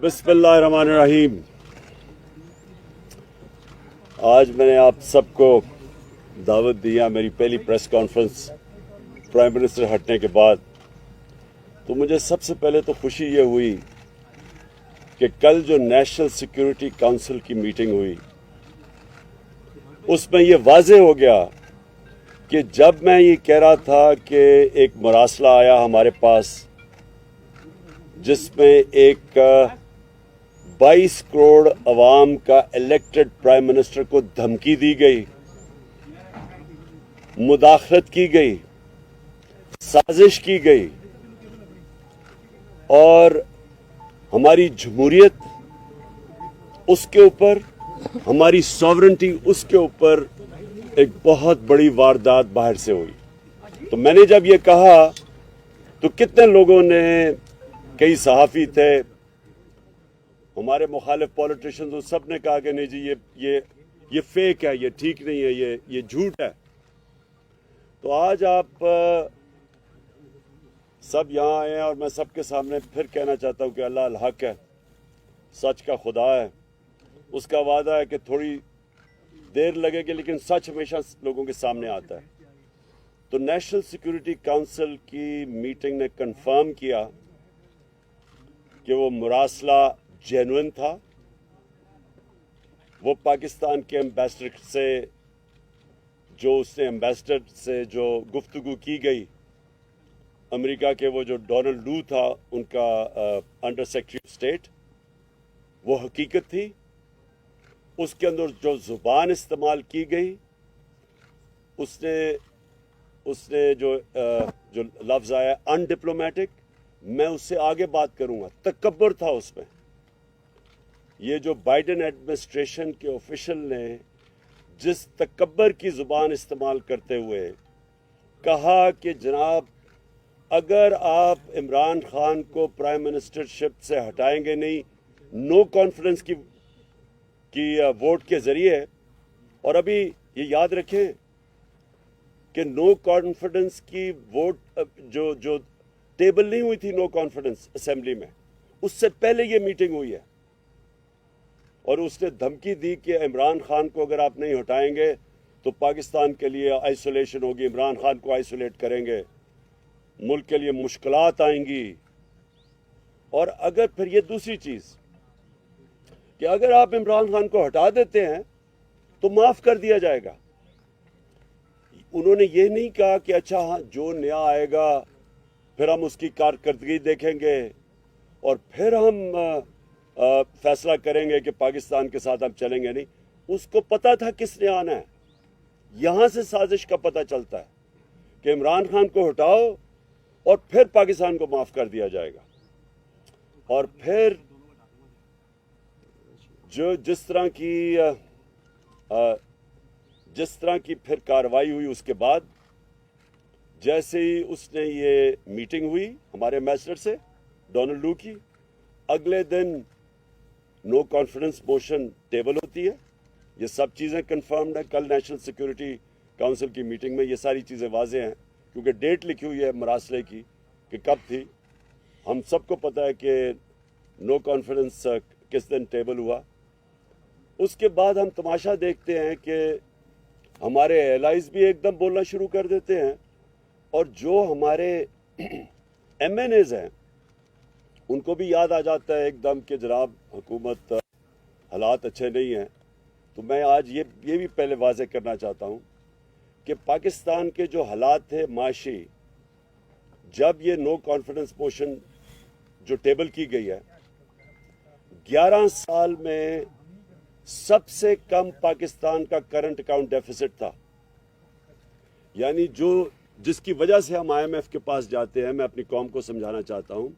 बिस्मिल्लाहिर्रहमानिर्रहीम। आज मैंने आप सबको दावत दिया, मेरी पहली प्रेस कॉन्फ्रेंस प्राइम मिनिस्टर हटने के बाद। तो मुझे सबसे पहले तो खुशी ये हुई कि कल जो नेशनल सिक्योरिटी काउंसिल की मीटिंग हुई उसमें ये वाज़ेह हो गया कि जब मैं ये कह रहा था कि एक मरासला आया हमारे पास जिसमें एक 22 करोड़ अवाम का इलेक्टेड प्राइम मिनिस्टर को धमकी दी गई, मुदाखलत की गई, साजिश की गई और हमारी जमहूरियत उसके ऊपर, हमारी सॉवरेंटी उसके ऊपर एक बहुत बड़ी वारदात बाहर से हुई। तो मैंने जब ये कहा तो कितने लोगों ने, कई सहाफ़ी थे, हमारे मुखालिफ पॉलिटिशियंस, उन सब ने कहा कि नहीं जी ये फेक है, ये ठीक नहीं है, ये झूठ है। तो आज आप सब यहाँ आए हैं और मैं सबके सामने फिर कहना चाहता हूँ कि अल्लाह अल हक है, सच का खुदा है, उसका वादा है कि थोड़ी देर लगेगी लेकिन सच हमेशा लोगों के सामने आता है। तो नेशनल सिक्योरिटी काउंसिल की मीटिंग ने कंफर्म किया कि वो मुरासला जेन्युइन था। वो पाकिस्तान के एम्बेसडर से जो गुफ्तगू की गई, अमेरिका के वो जो डोनाल्ड लू था उनका अंडर सेक्रेटरी ऑफ स्टेट, वो हकीकत थी। उसके अंदर जो जुबान इस्तेमाल की गई, उसने जो लफ्ज़ आया अनडिप्लोमेटिक, मैं उससे आगे बात करूंगा, तकब्बुर था उसमें। ये जो बाइडेन एडमिनिस्ट्रेशन के ऑफिशियल ने जिस तकब्बर की ज़ुबान इस्तेमाल करते हुए कहा कि जनाब अगर आप इमरान खान को प्राइम मिनिस्टरशिप से हटाएंगे नहीं, नो कॉन्फिडेंस की वोट के ज़रिए, और अभी ये याद रखें कि नो कॉन्फिडेंस की वोट जो टेबल नहीं हुई थी नो कॉन्फिडेंस असेंबली में, उससे पहले ये मीटिंग हुई है। और उसने धमकी दी कि इमरान खान को अगर आप नहीं हटाएंगे तो पाकिस्तान के लिए आइसोलेशन होगी, इमरान खान को आइसोलेट करेंगे, मुल्क के लिए मुश्किलात आएंगी। और अगर फिर ये दूसरी चीज़ कि अगर आप इमरान खान को हटा देते हैं तो माफ़ कर दिया जाएगा। उन्होंने ये नहीं कहा कि अच्छा हाँ जो नया आएगा फिर हम उसकी कारकर्दगी देखेंगे और फिर हम फैसला करेंगे कि पाकिस्तान के साथ हम चलेंगे नहीं। उसको पता था किसने आना है। यहाँ से साजिश का पता चलता है कि इमरान खान को हटाओ और फिर पाकिस्तान को माफ़ कर दिया जाएगा। और फिर जो जिस तरह की फिर कार्रवाई हुई, उसके बाद जैसे ही उसने ये मीटिंग हुई हमारे एम्बेसडर से डोनाल्ड लू की, अगले दिन नो कॉन्फिडेंस मोशन टेबल होती है। ये सब चीज़ें कंफर्म्ड है। कल नेशनल सिक्योरिटी काउंसिल की मीटिंग में ये सारी चीज़ें वाज़ेह हैं क्योंकि डेट लिखी हुई है मरासले की कि कब थी। हम सबको पता है कि नो कॉन्फिडेंस किस दिन टेबल हुआ। उसके बाद हम तमाशा देखते हैं कि हमारे एलाइज भी एकदम बोलना शुरू कर देते हैं और जो हमारे MNAs हैं उनको भी याद आ जाता है एकदम कि जनाब हुकूमत हालात अच्छे नहीं हैं। तो मैं आज ये भी पहले वाज़ेह करना चाहता हूँ कि पाकिस्तान के जो हालात थे माशी, जब ये नो कॉन्फिडेंस मोशन जो टेबल की गई है, 11 साल में सबसे कम पाकिस्तान का करंट अकाउंट डेफिसिट था। यानी जिसकी वजह से हम IMF के पास जाते हैं, मैं अपनी कौम को समझाना चाहता हूँ,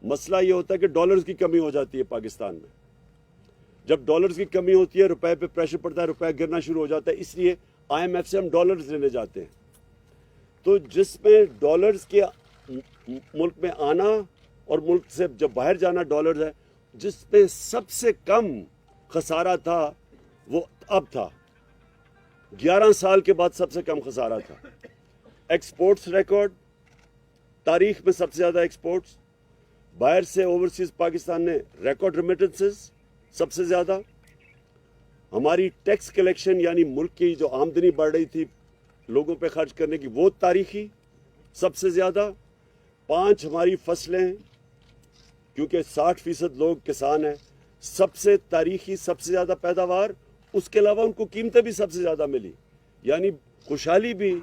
मसला ये होता है कि डॉलर्स की कमी हो जाती है पाकिस्तान में। जब डॉलर्स की कमी होती है, रुपए पे प्रेशर पड़ता है, रुपया गिरना शुरू हो जाता है, इसलिए IMF से हम डॉलर्स लेने जाते हैं। तो जिसमें डॉलर्स के मुल्क में आना और मुल्क से जब बाहर जाना डॉलर्स है, जिसमें सबसे कम खसारा था वो अब था। 11 साल के बाद सबसे कम खसारा था। एक्सपोर्ट्स रिकॉर्ड, तारीख में सबसे ज़्यादा एक्सपोर्ट्स, باہر سے اوورسیز پاکستان نے ریکارڈ ریمیٹنسز سب سے زیادہ. ہماری ٹیکس کلیکشن یعنی ملک کی جو آمدنی بڑھ رہی تھی لوگوں پہ خرچ کرنے کی وہ تاریخی سب سے زیادہ. 5 ہماری فصلیں کیونکہ 60% لوگ کسان ہیں, سب سے تاریخی سب سے زیادہ پیداوار. اس کے علاوہ ان کو قیمتیں بھی سب سے زیادہ ملی, یعنی خوشحالی بھی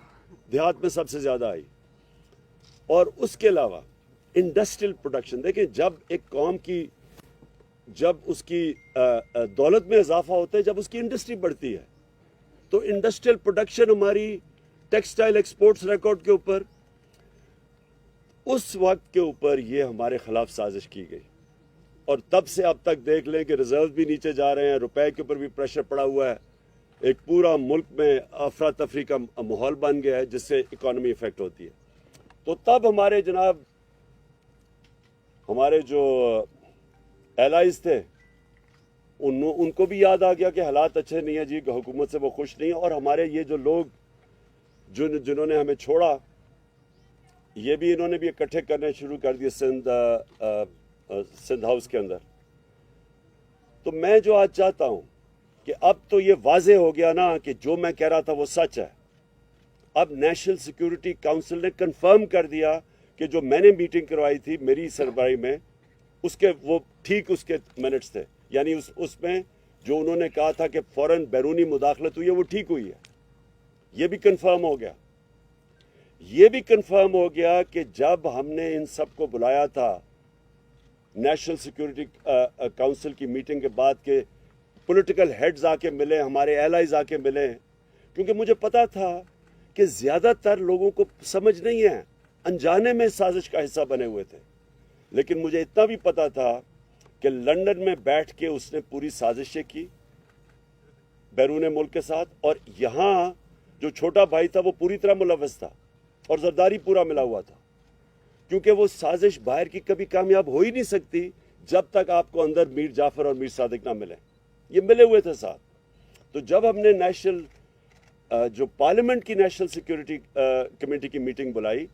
دیہات میں سب سے زیادہ آئی. اور اس کے علاوہ انڈسٹریل پروڈکشن دیکھیں, جب ایک قوم کی جب اس کی دولت میں اضافہ ہوتا ہے, جب اس کی انڈسٹری بڑھتی ہے, تو انڈسٹریل پروڈکشن ہماری ٹیکسٹائل ایکسپورٹس ریکارڈ کے اوپر, اس وقت کے اوپر یہ ہمارے خلاف سازش کی گئی. اور تب سے اب تک دیکھ لیں کہ ریزرو بھی نیچے جا رہے ہیں, روپے کے اوپر بھی پریشر پڑا ہوا ہے, ایک پورا ملک میں افراتفری کا ماحول بن گیا ہے جس سے اکانومی افیکٹ ہوتی ہے. تو تب ہمارے جناب ہمارے جو ایلائز تھے ان کو بھی یاد آ گیا کہ حالات اچھے نہیں ہیں جی, حکومت سے وہ خوش نہیں ہیں. اور ہمارے یہ جو لوگ جنہوں نے ہمیں چھوڑا, یہ بھی انہوں نے بھی اکٹھے کرنے شروع کر دیے سندھ ہاؤس کے اندر. تو میں جو آج چاہتا ہوں کہ اب تو یہ واضح ہو گیا نا کہ جو میں کہہ رہا تھا وہ سچ ہے. اب نیشنل سیکیورٹی کونسل نے کنفرم کر دیا کہ جو میں نے میٹنگ کروائی تھی میری سربراہی میں, اس کے وہ ٹھیک اس کے منٹس تھے, یعنی اس میں جو انہوں نے کہا تھا کہ فوراً بیرونی مداخلت ہوئی ہے وہ ٹھیک ہوئی ہے. یہ بھی کنفرم ہو گیا. یہ بھی کنفرم ہو گیا کہ جب ہم نے ان سب کو بلایا تھا نیشنل سیکیورٹی کونسل کی میٹنگ کے بعد کے پولیٹیکل ہیڈز آ کے ملے, ہمارے ایلائز آ کے ملے, کیونکہ مجھے پتا تھا کہ زیادہ تر لوگوں کو سمجھ نہیں ہے, انجانے میں سازش کا حصہ بنے ہوئے تھے. لیکن مجھے اتنا بھی پتا تھا کہ لندن میں بیٹھ کے اس نے پوری سازشیں کی بیرون ملک کے ساتھ, اور یہاں جو چھوٹا بھائی تھا وہ پوری طرح ملوث تھا اور زرداری پورا ملا ہوا تھا, کیونکہ وہ سازش باہر کی کبھی کامیاب ہو ہی نہیں سکتی جب تک آپ کو اندر میر جعفر اور میر صادق نہ ملیں. یہ ملے ہوئے تھے ساتھ. تو جب ہم نے جو پارلیمنٹ کی نیشنل سیکیورٹی کمیٹی کی میٹنگ بلائی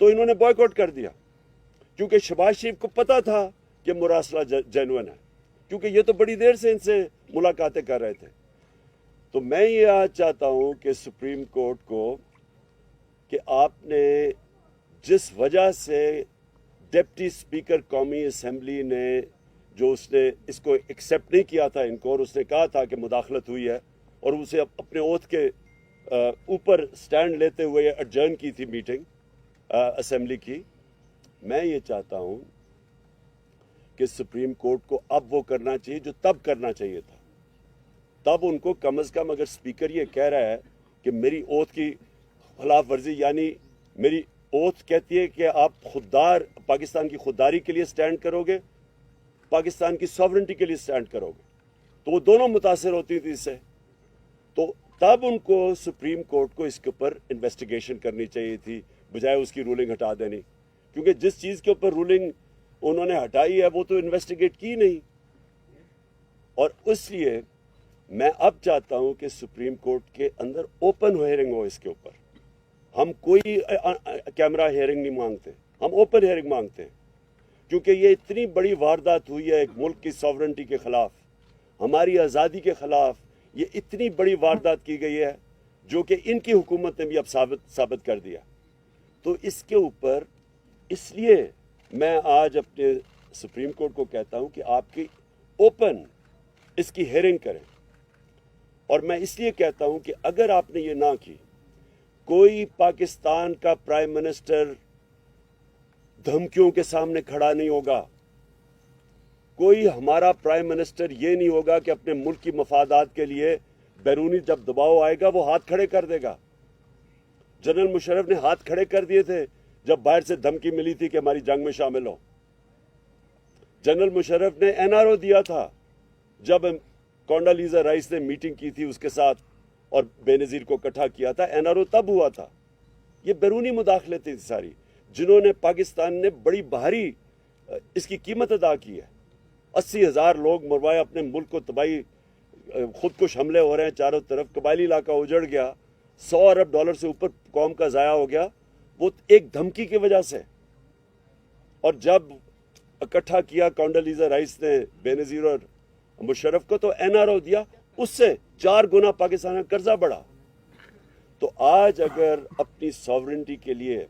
تو انہوں نے بوائیکاٹ کر دیا, کیونکہ شہباز شریف کو پتا تھا کہ مراسلہ جینوئن ہے, کیونکہ یہ تو بڑی دیر سے ان سے ملاقاتیں کر رہے تھے. تو میں یہ آج چاہتا ہوں کہ سپریم کورٹ کو کہ آپ نے جس وجہ سے ڈپٹی اسپیکر قومی اسمبلی نے جو اس نے اس کو ایکسیپٹ نہیں کیا تھا ان کو, اور اس نے کہا تھا کہ مداخلت ہوئی ہے, اور اسے اپنے اوتھ کے اوپر سٹینڈ لیتے ہوئے ایڈجرن کی تھی میٹنگ اسمبلی کی. میں یہ چاہتا ہوں کہ سپریم کورٹ کو اب وہ کرنا چاہیے جو تب کرنا چاہیے تھا. تب ان کو کم از کم اگر اسپیکر یہ کہہ رہا ہے کہ میری اوتھ کی خلاف ورزی, یعنی میری اوتھ کہتی ہے کہ آپ خوددار پاکستان کی خودداری کے لیے سٹینڈ کرو گے, پاکستان کی سوورنٹی کے لیے سٹینڈ کرو گے, تو وہ دونوں متاثر ہوتی تھی اس سے. تو تب ان کو سپریم کورٹ کو اس کے اوپر انویسٹیگیشن کرنی چاہیے تھی بجائے اس کی رولنگ ہٹا دینی, کیونکہ جس چیز کے اوپر رولنگ انہوں نے ہٹائی ہے وہ تو انویسٹیگیٹ کی نہیں. اور اس لیے میں اب چاہتا ہوں کہ سپریم کورٹ کے اندر اوپن ہیئرنگ ہو اس کے اوپر. ہم کوئی کیمرہ ہیئرنگ نہیں مانگتے, ہم اوپن ہیئرنگ مانگتے ہیں, کیونکہ یہ اتنی بڑی واردات ہوئی ہے ایک ملک کی سوورنٹی کے خلاف, ہماری آزادی کے خلاف. یہ اتنی بڑی واردات کی گئی ہے جو کہ ان کی حکومت نے بھی اب ثابت کر دیا. تو اس کے اوپر اس لیے میں آج اپنے سپریم کورٹ کو کہتا ہوں کہ آپ کی اوپن اس کی ہیئرنگ کریں. اور میں اس لیے کہتا ہوں کہ اگر آپ نے یہ نہ کی, کوئی پاکستان کا پرائم منسٹر دھمکیوں کے سامنے کھڑا نہیں ہوگا, کوئی ہمارا پرائم منسٹر یہ نہیں ہوگا کہ اپنے ملک کی مفادات کے لیے بیرونی جب دباؤ آئے گا وہ ہاتھ کھڑے کر دے گا. جنرل مشرف نے ہاتھ کھڑے کر دیے تھے جب باہر سے دھمکی ملی تھی کہ ہماری جنگ میں شامل ہو. جنرل مشرف نے NRO دیا تھا جب کونڈالیزا رائس نے میٹنگ کی تھی اس کے ساتھ اور بے نظیر کو اکٹھا کیا تھا. NRO تب ہوا تھا. یہ بیرونی مداخلتیں تھی ساری, جنہوں نے پاکستان نے بڑی بھاری اس کی قیمت ادا کی ہے. 80,000 لوگ مروائے, اپنے ملک کو تباہی, خودکش حملے ہو رہے ہیں چاروں طرف, قبائلی علاقہ اجڑ گیا, $100 ارب سے اوپر قوم کا ضائع ہو گیا, وہ ایک دھمکی کی وجہ سے. اور جب इकट्ठा किया कॉन्डोलीजा राइस ने बेनजीर और मुशर्रफ को, तो NRO दिया, उससे 4 गुना पाकिस्तान का कर्जा बढ़ा। तो आज अगर अपनी सॉवरेनिटी के लिए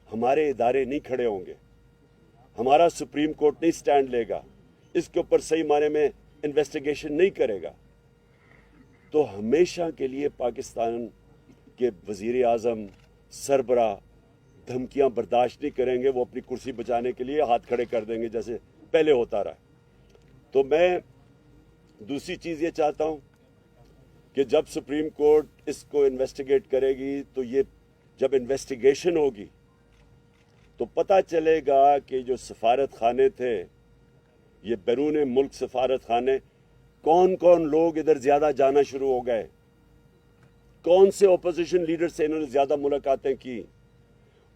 हमारे इदारे नहीं खड़े होंगे, हमारा सुप्रीम कोर्ट नहीं स्टैंड लेगा, इसके ऊपर सही माने में इन्वेस्टिगेशन नहीं करेगा, तो हमेशा के लिए पाकिस्तान के वजीर आज़म सरबराह धमकियां बर्दाश्त नहीं करेंगे। वो अपनी कुर्सी बचाने के लिए हाथ खड़े कर देंगे जैसे पहले होता रहा। तो मैं दूसरी चीज़ ये चाहता हूं कि जब सुप्रीम कोर्ट इसको इन्वेस्टिगेट करेगी, तो ये जब इन्वेस्टिगेशन होगी तो पता चलेगा कि जो सफारत खाने थे, ये बैरून मुल्क सफारत खाने, कौन कौन लोग इधर ज़्यादा जाना शुरू हो गए, कौन से अपोजिशन लीडर से इन्होंने ज़्यादा मुलाकातें की,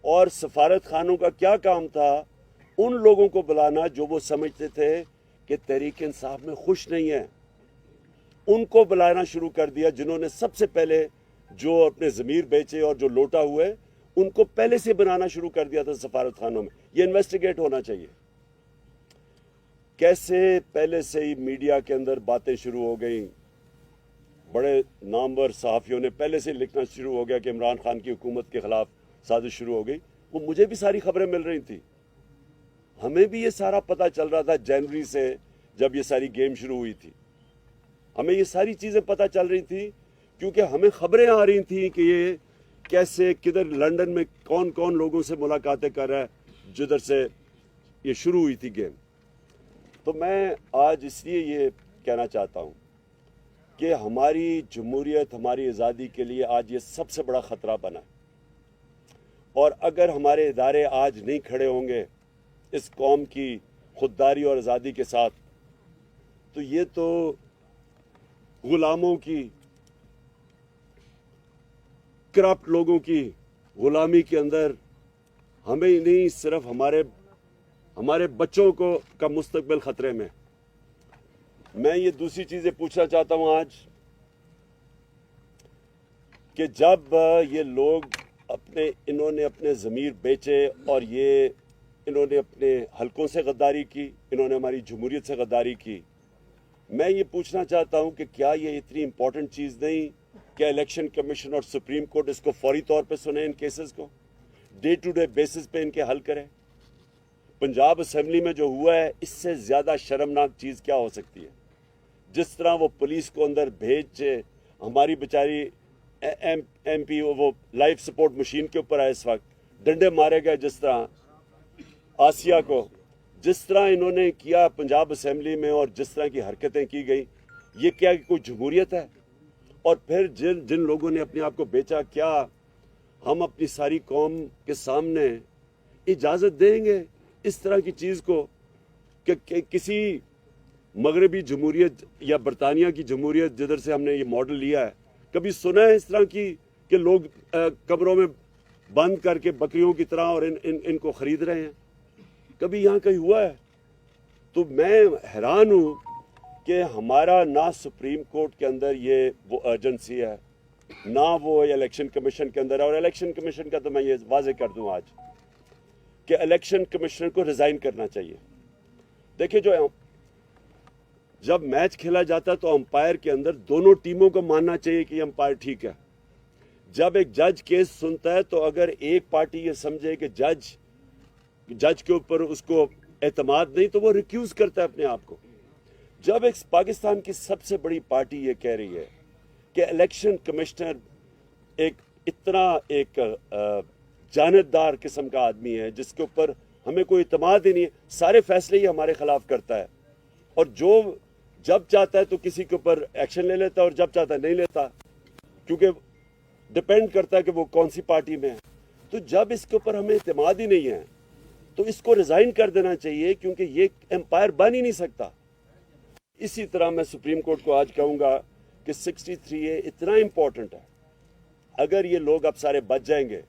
और सफारत खानों का क्या काम था, उन लोगों को बुलाना जो वो समझते थे कि तहरीक इंसाफ में खुश नहीं है, उनको बुलाना शुरू कर दिया। जिन्होंने सबसे पहले जो अपने ज़मीर बेचे और जो लोटा हुए, उनको पहले से बनाना शुरू कर दिया था सफारत खानों में। ये इन्वेस्टिगेट होना चाहिए। कैसे पहले से ही मीडिया के अंदर बातें शुरू हो गई, बड़े नामवर सहाफ़ियों ने पहले से लिखना शुरू हो गया कि इमरान खान की हुकूमत के ख़िलाफ़ साजिश शुरू हो गई। वो मुझे भी सारी खबरें मिल रही थी, हमें भी ये सारा पता चल रहा था जनवरी से, जब ये सारी गेम शुरू हुई थी, हमें ये सारी चीज़ें पता चल रही थी, क्योंकि हमें खबरें आ रही थी कि ये कैसे किधर लंदन में कौन कौन लोगों से मुलाकातें कर रहा है, जिधर से ये शुरू हुई थी गेम। तो मैं आज इसलिए ये कहना चाहता हूँ कि हमारी जमहूरियत, हमारी आज़ादी के लिए आज ये सबसे बड़ा ख़तरा बना है, और अगर हमारे इदारे आज नहीं खड़े होंगे इस कौम की खुददारी और आज़ादी के साथ, तो ये तो गुलामों की, करप्ट लोगों की गुलामी के अंदर हमें ही नहीं, सिर्फ हमारे बच्चों को का मुस्तकबिल खतरे में। मैं ये दूसरी चीजें पूछना चाहता हूं आज कि जब ये लोग इन्होंने अपने ज़मीर बेचे और इन्होंने अपने हलकों से गद्दारी की, इन्होंने हमारी जमहूरियत से गद्दारी की, मैं ये पूछना चाहता हूं कि क्या ये इतनी इंपॉर्टेंट चीज़ नहीं कि इलेक्शन कमीशन और सुप्रीम कोर्ट इसको फौरी तौर पे सुने, इन केसेस को डे टू डे बेसिस पे इनके हल करें। पंजाब असेंबली में जो हुआ है, इससे ज़्यादा शर्मनाक चीज़ क्या हो सकती है। जिस तरह वो पुलिस को अंदर भेज हमारी बेचारी MP वो लाइफ सपोर्ट मशीन के ऊपर है, इस वक्त डंडे मारे गए, जिस तरह आसिया को, जिस तरह इन्होंने किया पंजाब असेंबली में, और जिस तरह की हरकतें की गई, ये क्या कोई जमहूरियत है। और फिर जिन लोगों ने अपने आप को बेचा, क्या हम अपनी सारी कौम के सामने इजाज़त देंगे इस तरह की चीज़ को कि किसी मगरबी जमहूरियत या बरतानिया की जमहूरियत जिधर से हमने ये मॉडल लिया है, कभी सुना है इस तरह की कि लोग कब्रों में बंद करके बकरियों की तरह और इनको खरीद रहे हैं? कभी यहाँ कहीं हुआ है? तो मैं हैरान हूँ कि हमारा ना सुप्रीम कोर्ट के अंदर ये वो अर्जेंसी है, ना वो इलेक्शन कमीशन के अंदर है। और इलेक्शन कमीशन का तो मैं ये वाजे कर दूँ आज कि इलेक्शन कमिश्नर को रिज़ाइन करना चाहिए। देखिए, जब मैच खेला जाता है तो अंपायर के अंदर दोनों टीमों को मानना चाहिए कि अंपायर ठीक है। जब एक जज केस सुनता है, तो अगर एक पार्टी ये समझे कि जज के ऊपर उसको एतमाद नहीं, तो वो रिक्यूज करता है अपने आप को। जब एक पाकिस्तान की सबसे बड़ी पार्टी ये कह रही है कि इलेक्शन कमिश्नर एक जानतदार किस्म का आदमी है, जिसके ऊपर हमें कोई इतमाद ही नहीं है, सारे फैसले ही हमारे खिलाफ करता है, और जो जब चाहता है तो किसी के ऊपर एक्शन ले लेता है और जब चाहता है नहीं लेता, क्योंकि डिपेंड करता है कि वो कौन सी पार्टी में है। तो जब इसके ऊपर हमें इतमाद ही नहीं है, तो इसको रिज़ाइन कर देना चाहिए, क्योंकि ये एम्पायर बन ही नहीं सकता। इसी तरह मैं सुप्रीम कोर्ट को आज कहूँगा कि 63A इतना इम्पोर्टेंट है। अगर ये लोग अब सारे बच जाएंगे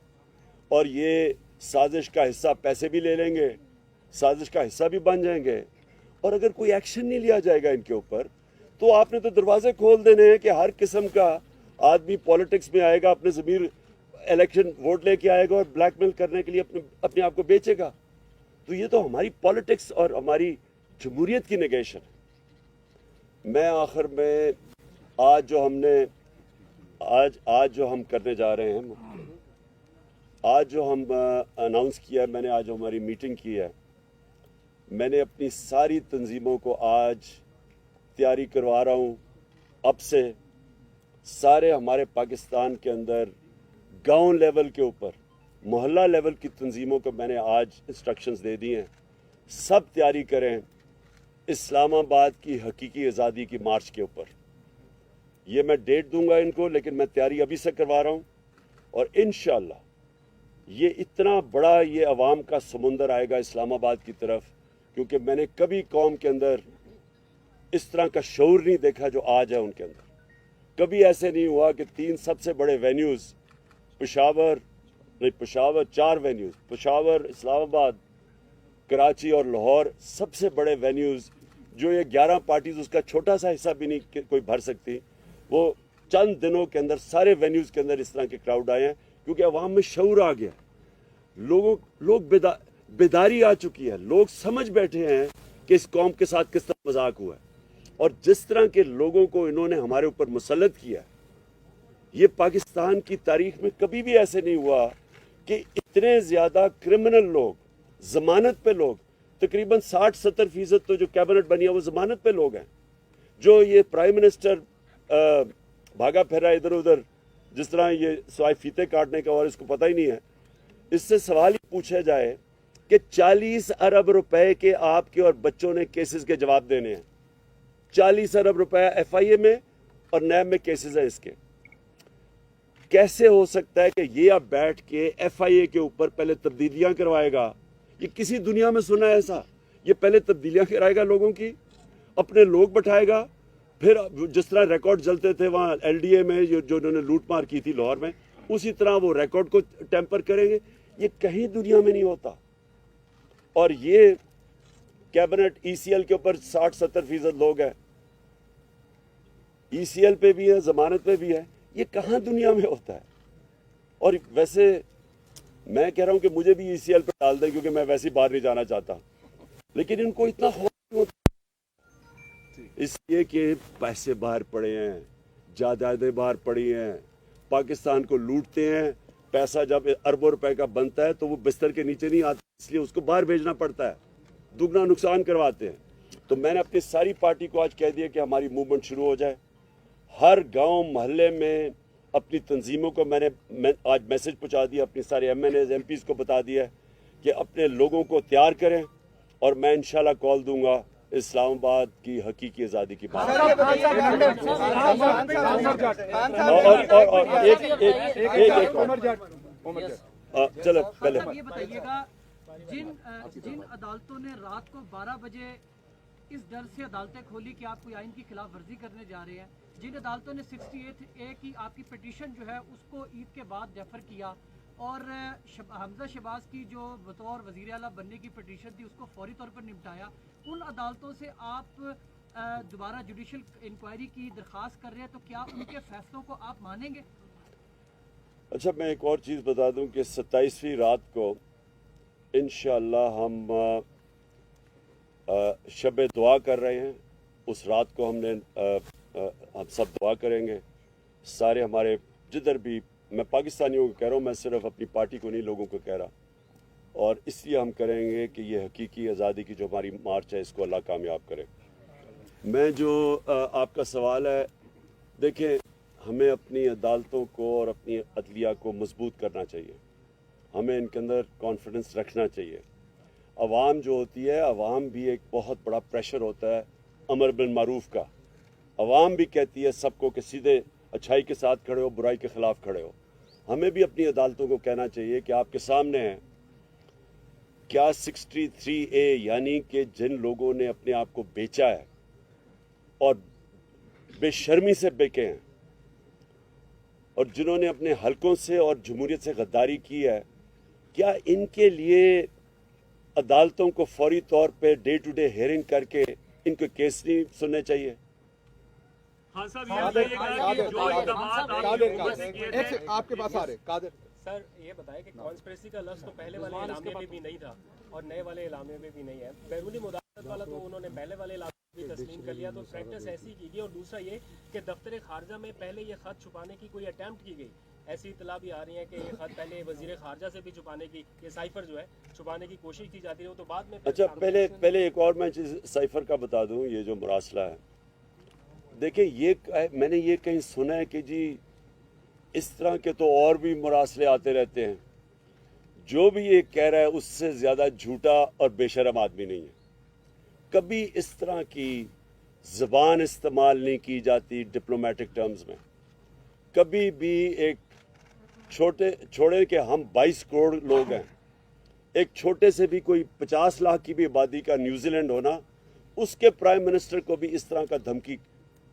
और ये साजिश का हिस्सा पैसे भी ले लेंगे, साजिश का हिस्सा भी बन जाएंगे, और अगर कोई एक्शन नहीं लिया जाएगा इनके ऊपर, तो आपने तो दरवाजे खोल देने हैं कि हर किस्म का आदमी पॉलिटिक्स में आएगा, अपने ज़मीर इलेक्शन वोट लेके आएगा और ब्लैकमेल करने के लिए अपने आप को बेचेगा। تو یہ تو ہماری پالیٹکس اور ہماری جمہوریت کی نگیشن ہے۔ میں آخر میں آج جو ہم کرنے جا رہے ہیں، آج جو ہم اناؤنس کیا ہے، میں نے آج ہماری میٹنگ کی ہے، میں نے اپنی ساری تنظیموں کو آج تیاری کروا رہا ہوں۔ اب سے سارے ہمارے پاکستان کے اندر گاؤں لیول کے اوپر، محلہ لیول کی تنظیموں کو میں نے آج انسٹرکشنز دے دی ہیں، سب تیاری کریں اسلام آباد کی حقیقی آزادی کی مارچ کے اوپر۔ یہ میں ڈیٹ دوں گا ان کو، لیکن میں تیاری ابھی سے کروا رہا ہوں، اور انشاءاللہ یہ اتنا بڑا یہ عوام کا سمندر آئے گا اسلام آباد کی طرف، کیونکہ میں نے کبھی قوم کے اندر اس طرح کا شعور نہیں دیکھا جو آج ہے ان کے اندر۔ کبھی ایسے نہیں ہوا کہ 3 سب سے بڑے وینیوز چار وینیوز، پشاور، اسلام آباد، کراچی اور لاہور، سب سے بڑے وینیوز، جو یہ 11 پارٹیز اس کا چھوٹا سا حصہ بھی نہیں کوئی بھر سکتی، وہ چند دنوں کے اندر سارے وینیوز کے اندر اس طرح کے کراؤڈ آئے ہیں، کیونکہ عوام میں شعور آ گیا، لوگ بیداری آ چکی ہے، لوگ سمجھ بیٹھے ہیں کہ اس قوم کے ساتھ کس طرح مذاق ہوا ہے، اور جس طرح کے لوگوں کو انہوں نے ہمارے اوپر مسلط کیا ہے، یہ پاکستان کی تاریخ میں کبھی بھی ایسے نہیں ہوا کہ اتنے زیادہ کرمنل لوگ، ضمانت پہ لوگ، تقریباً 60-70% تو جو کیبنٹ بنی ہے وہ ضمانت پہ لوگ ہیں، جو یہ پرائم منسٹر بھاگا پھرا ادھر ادھر، جس طرح یہ سوائے فیتے کاٹنے کا اور اس کو پتہ ہی نہیں ہے۔ اس سے سوال ہی پوچھا جائے کہ 40 ارب روپے کے آپ کے اور بچوں نے کیسز کے جواب دینے ہیں، 40 ارب روپے ایف آئی اے میں اور نیب میں کیسز ہیں اس کے۔ کیسے ہو سکتا ہے کہ یہ اب بیٹھ کے ایف آئی اے کے اوپر پہلے تبدیلیاں کروائے گا؟ یہ کسی دنیا میں سنا ہے ایسا؟ یہ پہلے تبدیلیاں کرائے گا لوگوں کی، اپنے لوگ بٹھائے گا، پھر جس طرح ریکارڈ جلتے تھے وہاں ایل ڈی اے میں جو انہوں نے لوٹ مار کی تھی لاہور میں، اسی طرح وہ ریکارڈ کو ٹیمپر کریں گے۔ یہ کہیں دنیا میں نہیں ہوتا۔ اور یہ کیبنٹ ای سی ایل کے اوپر 60-70% لوگ ہیں، ای سی ایل پہ بھی ہے، ضمانت پہ بھی ہے، یہ کہاں دنیا میں ہوتا ہے؟ اور ویسے میں کہہ رہا ہوں کہ مجھے بھی ای سی ایل پہ ڈال دیں، کیونکہ میں ویسے ہی باہر نہیں جانا چاہتا، لیکن ان کو اتنا خوف نہیں ہوتا، اس لیے کہ پیسے باہر پڑے ہیں، جائیدادیں باہر پڑی ہیں، پاکستان کو لوٹتے ہیں، پیسہ جب اربوں روپے کا بنتا ہے تو وہ بستر کے نیچے نہیں آتا، اس لیے اس کو باہر بھیجنا پڑتا ہے، دگنا نقصان کرواتے ہیں۔ تو میں نے اپنی ساری پارٹی کو آج کہہ دیا کہ ہماری موومنٹ شروع ہو جائے، ہر گاؤں محلے میں اپنی تنظیموں کو میں نے آج میسج پہنچا دیا، اپنی سارے M N As M Ps کو بتا دیا کہ اپنے لوگوں کو تیار کریں، اور میں انشاءاللہ کال دوں گا اسلام آباد کی حقیقی آزادی کی بات۔ چلو پہلے یہ بتائیے گا، جن عدالتوں نے رات کو 12 بجے اس ڈر سے عدالتیں کھولی کہ آپ کوئی آئین کی خلاف ورزی کرنے جا رہے ہیں، جن عدالتوں نے 68A کی آپ کی پٹیشن جو ہے اس کو عید کے بعد ڈیفر کیا، اور حمزہ شہباز کی جو بطور وزیر اعلیٰ بننے کی پٹیشن تھی اس کو فوری طور پر نپٹایا، ان عدالتوں سے آپ دوبارہ جوڈیشل انکوائری کی درخواست کر رہے ہیں، تو کیا ان کے فیصلوں کو آپ مانیں گے؟ اچھا، میں ایک اور چیز بتا دوں کہ 27ویں رات کو انشاءاللہ ہم شب دعا کر رہے ہیں، اس رات کو ہم سب دعا کریں گے، سارے ہمارے جدھر بھی، میں پاکستانیوں کو کہہ رہا ہوں، میں صرف اپنی پارٹی کو نہیں، لوگوں کو کہہ رہا، اور اس لیے ہم کریں گے کہ یہ حقیقی آزادی کی جو ہماری مارچ ہے اس کو اللہ کامیاب کرے۔ میں جو آپ کا سوال ہے، دیکھیں، ہمیں اپنی عدالتوں کو اور اپنی عدلیہ کو مضبوط کرنا چاہیے، ہمیں ان کے اندر کانفیڈنس رکھنا چاہیے۔ عوام جو ہوتی ہے، عوام بھی ایک بہت بڑا پریشر ہوتا ہے امر بالمعروف کا، عوام بھی کہتی ہے سب کو کہ سیدھے اچھائی کے ساتھ کھڑے ہو، برائی کے خلاف کھڑے ہو۔ ہمیں بھی اپنی عدالتوں کو کہنا چاہیے کہ آپ کے سامنے ہیں، کیا 63A یعنی کہ جن لوگوں نے اپنے آپ کو بیچا ہے اور بے شرمی سے بیکے ہیں، اور جنہوں نے اپنے حلقوں سے اور جمہوریت سے غداری کی ہے، کیا ان کے لیے عدالتوں کو فوری طور پہ ڈے ٹو ڈے ہیئرنگ کر کے ان کو کیس نہیں سننے چاہیے؟ خان صاحب یہ بتائیے گا کہ جو اقدامات آپ نے حکومت نے کیے تھے، آپ کے پاس آ رہے قادر سر یہ بتائیں کہ کانسپریسی کا لفظ تو پہلے والے اعلامیے میں بھی نہیں تھا اور نئے والے اعلامیے میں بھی نہیں ہے. بیرونی مداخلت والا تو انہوں نے پہلے والے اعلامیے بھی تسلیم کر لیا, تو پریکٹس ایسی کی گئی. اور دوسرا یہ کہ دفتر خارجہ میں پہلے یہ خط چھپانے کی کوئی اٹیمپٹ کی گئی, ایسی اطلاع بھی آ رہی ہے کہ یہ خط پہلے وزیر خارجہ سے بھی چھپانے کی, یہ سائفر جو ہے چھپانے کی کوشش کی جاتی ہے, وہ تو بعد میں. اچھا پہلے ایک اور میں چیز سائفر کا بتا دوں. یہ جو مراسلہ ہے, دیکھیں یہ میں نے یہ کہیں سنا ہے کہ جی اس طرح کے تو اور بھی مراسلے آتے رہتے ہیں. جو بھی یہ کہہ رہا ہے اس سے زیادہ جھوٹا اور بے شرم آدمی نہیں ہے. کبھی اس طرح کی زبان استعمال نہیں کی جاتی ڈپلومیٹک ٹرمز میں. کبھی بھی ایک چھوڑے کہ ہم 22 کروڑ لوگ ہیں, ایک چھوٹے سے بھی کوئی 50 لاکھ کی بھی آبادی کا نیوزی لینڈ ہونا, اس کے پرائم منسٹر کو بھی اس طرح کا دھمکی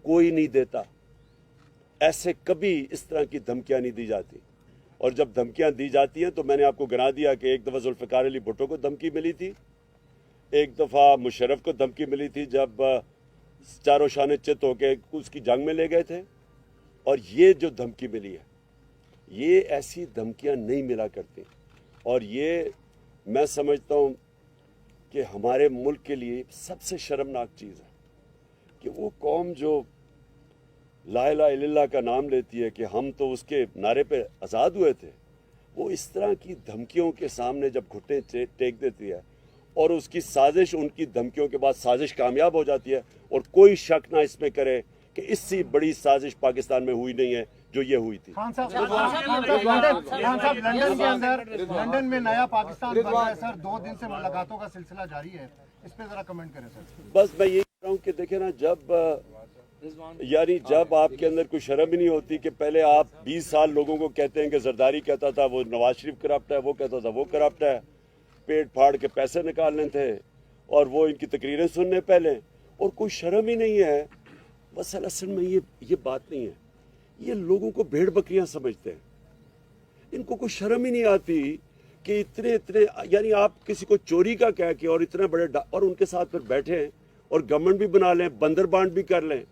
کوئی نہیں دیتا. ایسے کبھی اس طرح کی دھمکیاں نہیں دی جاتی. اور جب دھمکیاں دی جاتی ہیں تو میں نے آپ کو گنا دیا کہ ایک دفعہ ذوالفقار علی بھٹو کو دھمکی ملی تھی, ایک دفعہ مشرف کو دھمکی ملی تھی جب چاروں شانے چت ہو کے اس کی جنگ میں لے گئے تھے. اور یہ جو دھمکی ملی ہے, یہ ایسی دھمکیاں نہیں ملا کرتی. اور یہ میں سمجھتا ہوں کہ ہمارے ملک کے لیے سب سے شرمناک چیز ہے کہ وہ قوم جو لا الہ الا اللہ کا نام لیتی ہے کہ ہم تو اس کے نعرے پہ آزاد ہوئے تھے, وہ اس طرح کی دھمکیوں کے سامنے جب گھٹنے ٹیک دیتی ہے اور اس کی سازش, ان کی دھمکیوں کے بعد سازش کامیاب ہو جاتی ہے, اور کوئی شک نہ اس میں کرے کہ اس سے بڑی سازش پاکستان میں ہوئی نہیں ہے جو یہ ہوئی تھی. خان صاحب لندن میں نیا پاکستان بن رہا ہے سر, 2 دن سے ملاقاتوں کا سلسلہ جاری ہے, اس پہ ذرا کمنٹ کریں سر. بس میں یہ کہہ رہا ہوں کہ دیکھیں نا, جب آپ کے اندر کوئی شرم ہی نہیں ہوتی کہ پہلے آپ 20 سال لوگوں کو کہتے ہیں کہ زرداری کہتا تھا وہ نواز شریف کرپٹ ہے, وہ کہتا تھا وہ کرپٹ ہے, پیٹ پھاڑ کے پیسے نکالنے تھے اور وہ ان کی تقریریں سننے پہلے, اور کوئی شرم ہی نہیں ہے. بس اصل میں یہ بات نہیں ہے. یہ لوگوں کو بھیڑ بکریاں سمجھتے ہیں, ان کو کوئی شرم ہی نہیں آتی کہ اتنے یعنی آپ کسی کو چوری کا کہہ کے اور اتنے بڑے اور ان کے ساتھ پھر بیٹھیں اور گورنمنٹ بھی بنا لیں, بندر بانٹ بھی کر لیں,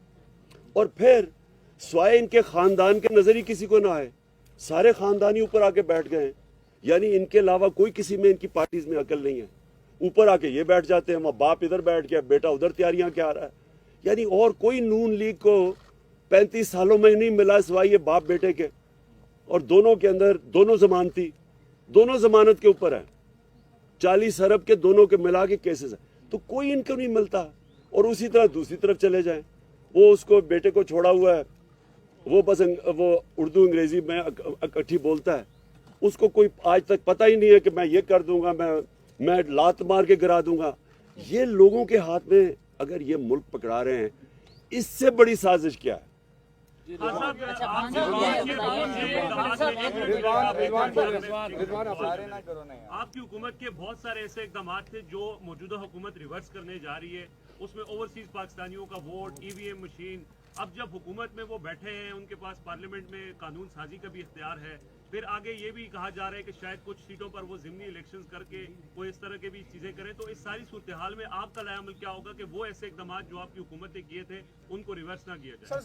اور پھر سوائے ان کے خاندان کے نظر ہی کسی کو نہ آئے, سارے خاندانی اوپر آ کے بیٹھ گئے ہیں. یعنی ان کے علاوہ کوئی کسی میں ان کی پارٹیز میں عقل نہیں ہے. اوپر آ کے یہ بیٹھ جاتے ہیں, وہاں باپ ادھر بیٹھ گیا, بیٹا ادھر تیاریاں کیا آ رہا ہے. یعنی اور کوئی نون لیگ کو 35 سالوں میں نہیں ملا سوائے یہ باپ بیٹے کے, اور دونوں کے اندر دونوں ضمانتی, دونوں ضمانت کے اوپر ہیں, 40 ارب کے دونوں کے ملا کے کیسز ہیں, تو کوئی ان کو نہیں ملتا. اور اسی طرح دوسری طرف چلے جائیں, وہ اس کو بیٹے کو چھوڑا ہوا ہے, وہ بس وہ اردو انگریزی میں اکٹھی بولتا ہے, اس کو کوئی آج تک پتہ ہی نہیں ہے کہ میں یہ کر دوں گا, میں لات مار کے گرا دوں گا. یہ لوگوں کے ہاتھ میں اگر یہ ملک پکڑا رہے ہیں, اس سے بڑی سازش کیا ہے؟ آپ کی حکومت کے بہت سارے ایسے اقدامات تھے جو موجودہ حکومت ریورس کرنے جا رہی ہے, اس میں اوورسیز پاکستانیوں کا ووٹ, EVM مشین. اب جب حکومت میں وہ بیٹھے ہیں, ان کے پاس پارلیمنٹ میں قانون سازی کا بھی اختیار ہے, پھر آگے یہ بھی کہا جا رہا ہے کہ شاید کچھ سیٹوں پر وہ ضمنی الیکشنز کر کے وہ اس طرح کے بھی چیزیں کریں. تو اس ساری صورتحال میں آپ کا لائحہ عمل کیا ہوگا کہ وہ ایسے اقدامات جو آپ کی حکومت نے کیے تھے ان کو ریورس نہ کیا جائے؟ سر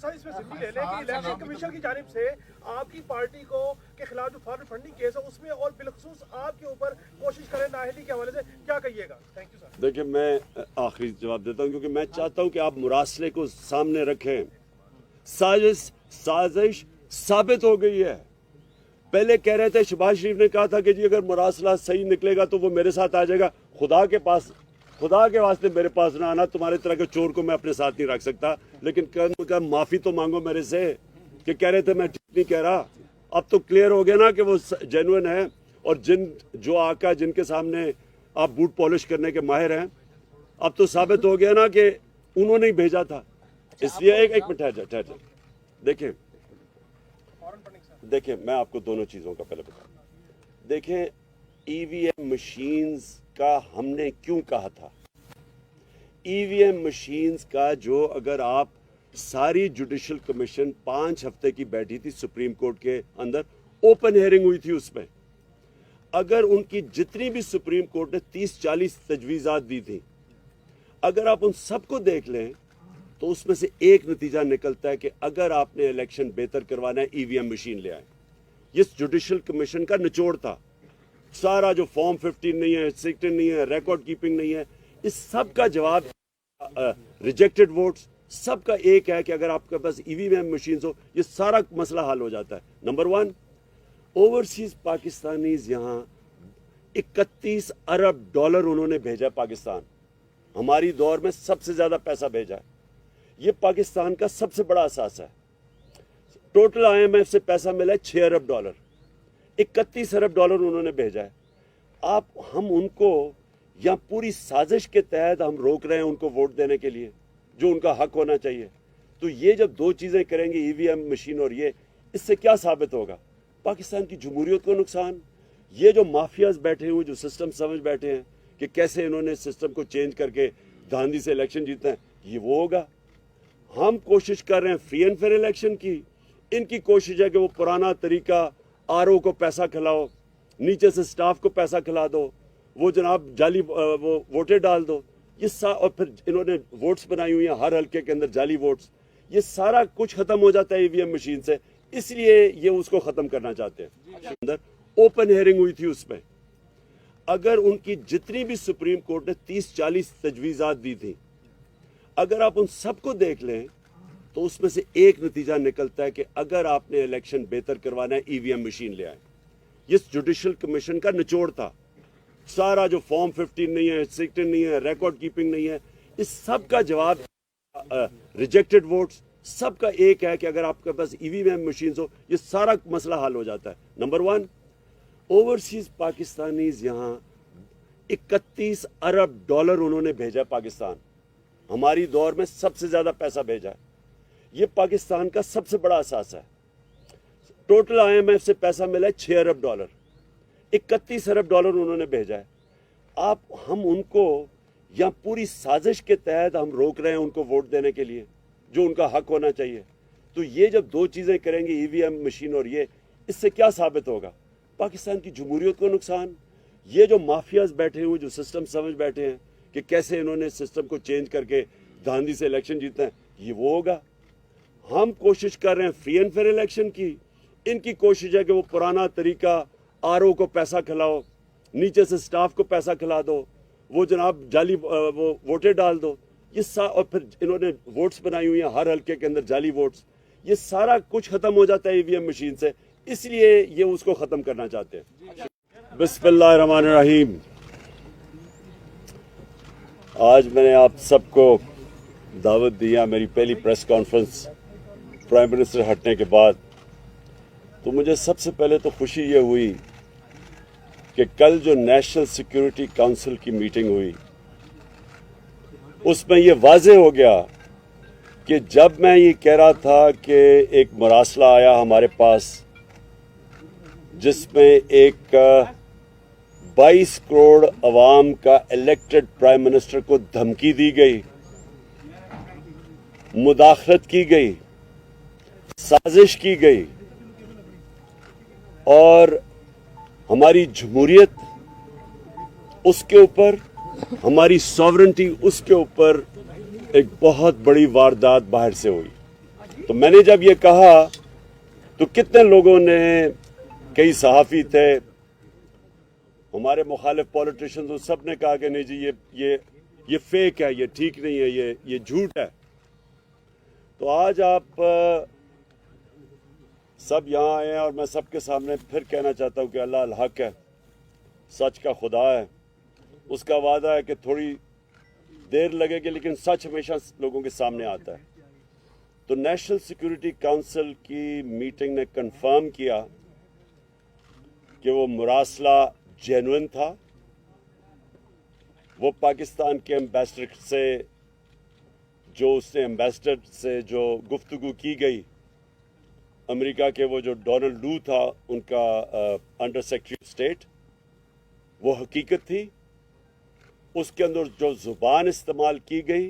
اس میں ضمنی لے لیں کہ الیکشن کمیشن کی جانب سے آپ کی پارٹی کو کے خلاف جو فارن فنڈنگ کیس ہے اس میں اور بالخصوص آپ کے اوپر کوشش کریں نااہلی کے حوالے سے, کیا کہیے گا؟ Thank you sir. دیکھیں میں آخری جواب دیتا ہوں کیونکہ میں چاہتا ہوں کہ آپ مراسلے کو سامنے رکھیں. سازش ثابت ہو گئی ہے. پہلے کہہ رہے تھے, شہباز شریف نے کہا تھا کہ جی اگر مراسلہ صحیح نکلے گا تو وہ میرے ساتھ آ جائے گا. خدا کے واسطے میرے پاس نہ آنا, تمہارے طرح کے چور کو میں اپنے ساتھ نہیں رکھ سکتا. لیکن معافی تو مانگو میرے سے کہ کہہ رہے تھے میں ٹھیک نہیں کہہ رہا. اب تو کلیئر ہو گیا نا کہ وہ جینوئن ہے, اور جو آقا جن کے سامنے آپ بوٹ پالش کرنے کے ماہر ہیں, اب تو ثابت ہو گیا نا کہ انہوں نے ہی بھیجا تھا. اس لیے ایک منٹ ٹھہر جائے. دیکھیں میں آپ کو دونوں چیزوں کا پہلے بتاؤں. دیکھیں EVM مشینز کا ہم نے کیوں کہا تھا. EVM مشینز کا جو اگر آپ ساری جوڈیشل کمیشن 5 ہفتے کی بیٹھی تھی سپریم کورٹ کے اندر, اوپن ہیئرنگ ہوئی تھی اس میں, اگر ان کی جتنی بھی سپریم کورٹ نے 30-40 تجویزات دی تھی, اگر آپ ان سب کو دیکھ لیں تو اس میں سے ایک نتیجہ نکلتا ہے کہ اگر آپ نے الیکشن بہتر کروانا ہے EVM مشین لے آئیں. ये जुडिशल कमीशन का निचोड़ था। सारा जो फॉर्म 15 नहीं है, 16 नहीं है, रिकॉर्ड कीपिंग नहीं है, इस सब का जवाब रिजेक्टेड वोट्स, सबका एक है कि अगर आपके पास ईवीएम मशीन्स हो, ये सारा मसला हल हो जाता है। नंबर 1, ओवरसीज पाकिस्तानीज यहाँ 31 अरब डॉलर उन्होंने भेजा पाकिस्तान, हमारी दौर में सबसे ज्यादा पैसा भेजा है। ये पाकिस्तान का सबसे बड़ा असास है। टोटल IMF से पैसा मिला है 6 अरब डॉलर, 31 अरब डॉलर उन्होंने भेजा है। हम उनको या पूरी साजिश के तहत हम रोक रहे हैं उनको वोट देने के लिए, जो उनका हक होना चाहिए। तो ये जब दो चीजें करेंगे, ईवीएम मशीन और ये, इससे क्या साबित होगा? पाकिस्तान की जमहूरियत को नुकसान। ये जो माफियाज बैठे हुए, जो सिस्टम समझ बैठे हैं कि कैसे इन्होंने सिस्टम को चेंज करके धांधली से इलेक्शन जीतना है, ये वो होगा। हम कोशिश कर रहे हैं फ्री एंड फेयर इलेक्शन की, इनकी कोशिश है कि वो पुराना तरीका, RO को पैसा खिलाओ, नीचे से स्टाफ को पैसा खिला दो, वो जनाब जाली वो वोटें डाल दो, ये और फिर इन्होंने वोट्स बनाई हुई हैं हर हल्के के अंदर, जाली वोट्स। ये सारा कुछ खत्म हो जाता है ईवीएम मशीन से, इसलिए ये उसको खत्म करना चाहते हैं। अंदर ओपन हेयरिंग हुई थी, उसमें अगर उनकी जितनी भी सुप्रीम कोर्ट ने 30-40 तजवीज़ात दी थी, अगर आप उन सबको देख लें तो उसमें से एक नतीजा निकलता है कि अगर आपने इलेक्शन बेहतर करवाना है, ईवीएम मशीन ले आए। ये जुडिशल कमीशन का निचोड़ था। सारा जो फॉर्म 15 नहीं है, 16 नहीं है, रिकॉर्ड कीपिंग नहीं है, इस सब का जवाब रिजेक्टेड वोट्स, सबका एक है कि अगर आपके पास ईवीएम मशीन्स हो, ये सारा मसला हल हो जाता है। नंबर 1, ओवरसीज पाकिस्तानीज यहाँ 31 अरब डॉलर उन्होंने भेजा पाकिस्तान, हमारी दौर में सबसे ज्यादा पैसा भेजा है। ये पाकिस्तान का सबसे बड़ा असास है। टोटल IMF से पैसा मिला है 6 अरब डॉलर, 31 अरब डॉलर उन्होंने भेजा है। हम उनको या पूरी साजिश के तहत हम रोक रहे हैं उनको वोट देने के लिए, जो उनका हक होना चाहिए। तो ये जब दो चीजें करेंगे, ईवीएम मशीन और ये, इससे क्या साबित होगा? पाकिस्तान की जमहूरियत को नुकसान। ये जो माफियाज बैठे हुए, जो सिस्टम समझ बैठे हैं कि कैसे इन्होंने सिस्टम को चेंज करके धांधली से इलेक्शन जीतना है, ये वो होगा। हम कोशिश कर रहे हैं फ्री एंड फेयर इलेक्शन की, इनकी कोशिश है कि वो पुराना तरीका, RO को पैसा खिलाओ, नीचे से स्टाफ को पैसा खिला दो, वो जनाब जाली वो वोटें डाल दो, ये और फिर इन्होंने वोट्स बनाई हुई हैं हर हल्के के अंदर, जाली वोट्स। ये सारा कुछ खत्म हो जाता है ईवीएम मशीन से, इसलिए ये उसको खत्म करना चाहते हैं। बिस्मिल्लाहिर्रहमानिर्रहीम। आज मैंने आप सबको दावत दिया, मेरी पहली प्रेस कॉन्फ्रेंस प्राइम मिनिस्टर हटने के बाद। तो मुझे सबसे पहले तो खुशी ये हुई कि कल जो नेशनल सिक्योरिटी काउंसिल की मीटिंग हुई, उसमें ये वाज़ेह हो गया कि जब मैं ये कह रहा था कि एक मरासला आया हमारे पास जिसमें एक 22 करोड़ अवाम का इलेक्टेड प्राइम मिनिस्टर को धमकी दी गई, मुदाखलत की गई, साजिश की गई और हमारी जमहूरियत उसके ऊपर, हमारी सॉवरेंटी उसके ऊपर एक बहुत बड़ी वारदात बाहर से हुई। तो मैंने जब ये कहा तो कितने लोगों ने, कई सहाफ़ी थे, हमारे मुखालिफ पॉलिटिशियंस, उन सब ने कहा कि नहीं जी ये फेक है, ये ठीक नहीं है, ये झूठ है। तो आज आप सब यहाँ आए हैं और मैं सबके सामने फिर कहना चाहता हूँ कि अल्लाह अल हक है, सच का खुदा है, उसका वादा है कि थोड़ी देर लगेगी लेकिन सच हमेशा लोगों के सामने आता है। तो नेशनल सिक्योरिटी काउंसिल की मीटिंग ने कंफर्म किया कि वो मुरासला जेन्युइन था। वो पाकिस्तान के एम्बेसडर से जो गुफ्तगू की गई, अमेरिका के वो जो डोनाल्ड लू था, उनका अंडर सेक्रेटरी ऑफ स्टेट, वो हकीकत थी। उसके अंदर जो जुबान इस्तेमाल की गई,